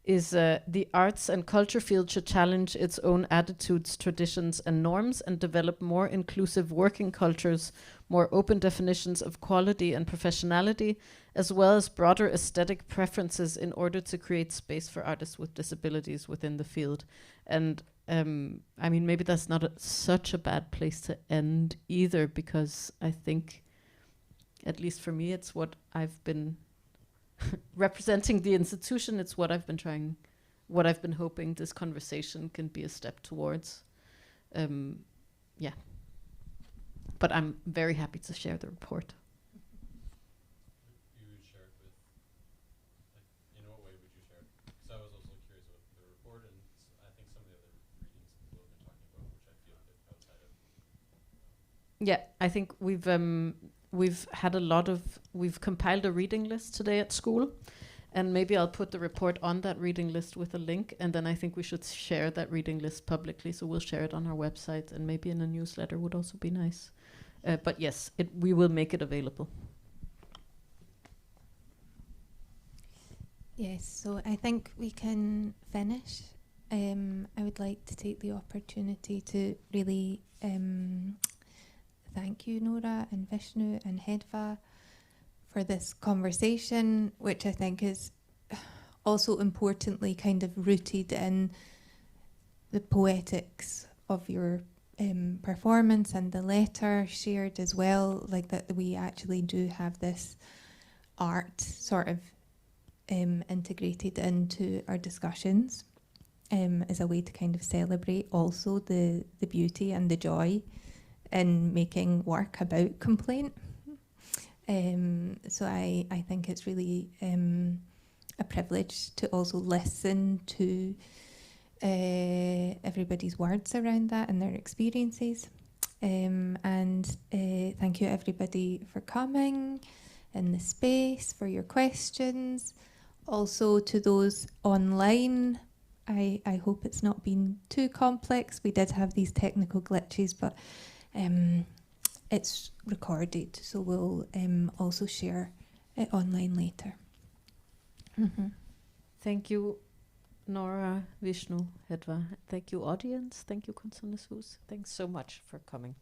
is the arts and culture field should challenge its own attitudes, traditions, and norms and develop more inclusive working cultures, more open definitions of quality and professionality, as well as broader aesthetic preferences in order to create space for artists with disabilities within the field. And I mean, maybe that's not such a bad place to end either, because I think, at least for me, it's what I've been representing the institution. It's what I've been hoping this conversation can be a step towards. Yeah. But I'm very happy to share the report. You would share it with, like, in what way would you share it? Because I was also curious about the report, and I think some of the other readings people have been talking about, which I feel a bit outside of. Yeah, I think we've compiled a reading list today at school, and maybe I'll put the report on that reading list with a link, and then I think we should share that reading list publicly, so we'll share it on our website, and maybe in a newsletter would also be nice. But yes, we will make it available. Yes, so I think we can finish. I would like to take the opportunity to really thank you, Nora and Vishnu and Hedva, for this conversation, which I think is also importantly kind of rooted in the poetics of your performance and the letter shared as well, like that we actually do have this art sort of integrated into our discussions as a way to kind of celebrate also the beauty and the joy in making work about complaint. So I think it's really a privilege to also listen to everybody's words around that and their experiences. And thank you everybody for coming in the space, for your questions. Also to those online, I hope it's not been too complex. We did have these technical glitches, but it's recorded, so we'll also share it online later. Mm-hmm. Thank you, Nora, Vishnu, Hedva. Thank you, audience. Thank you, Konstantinus. Thanks so much for coming.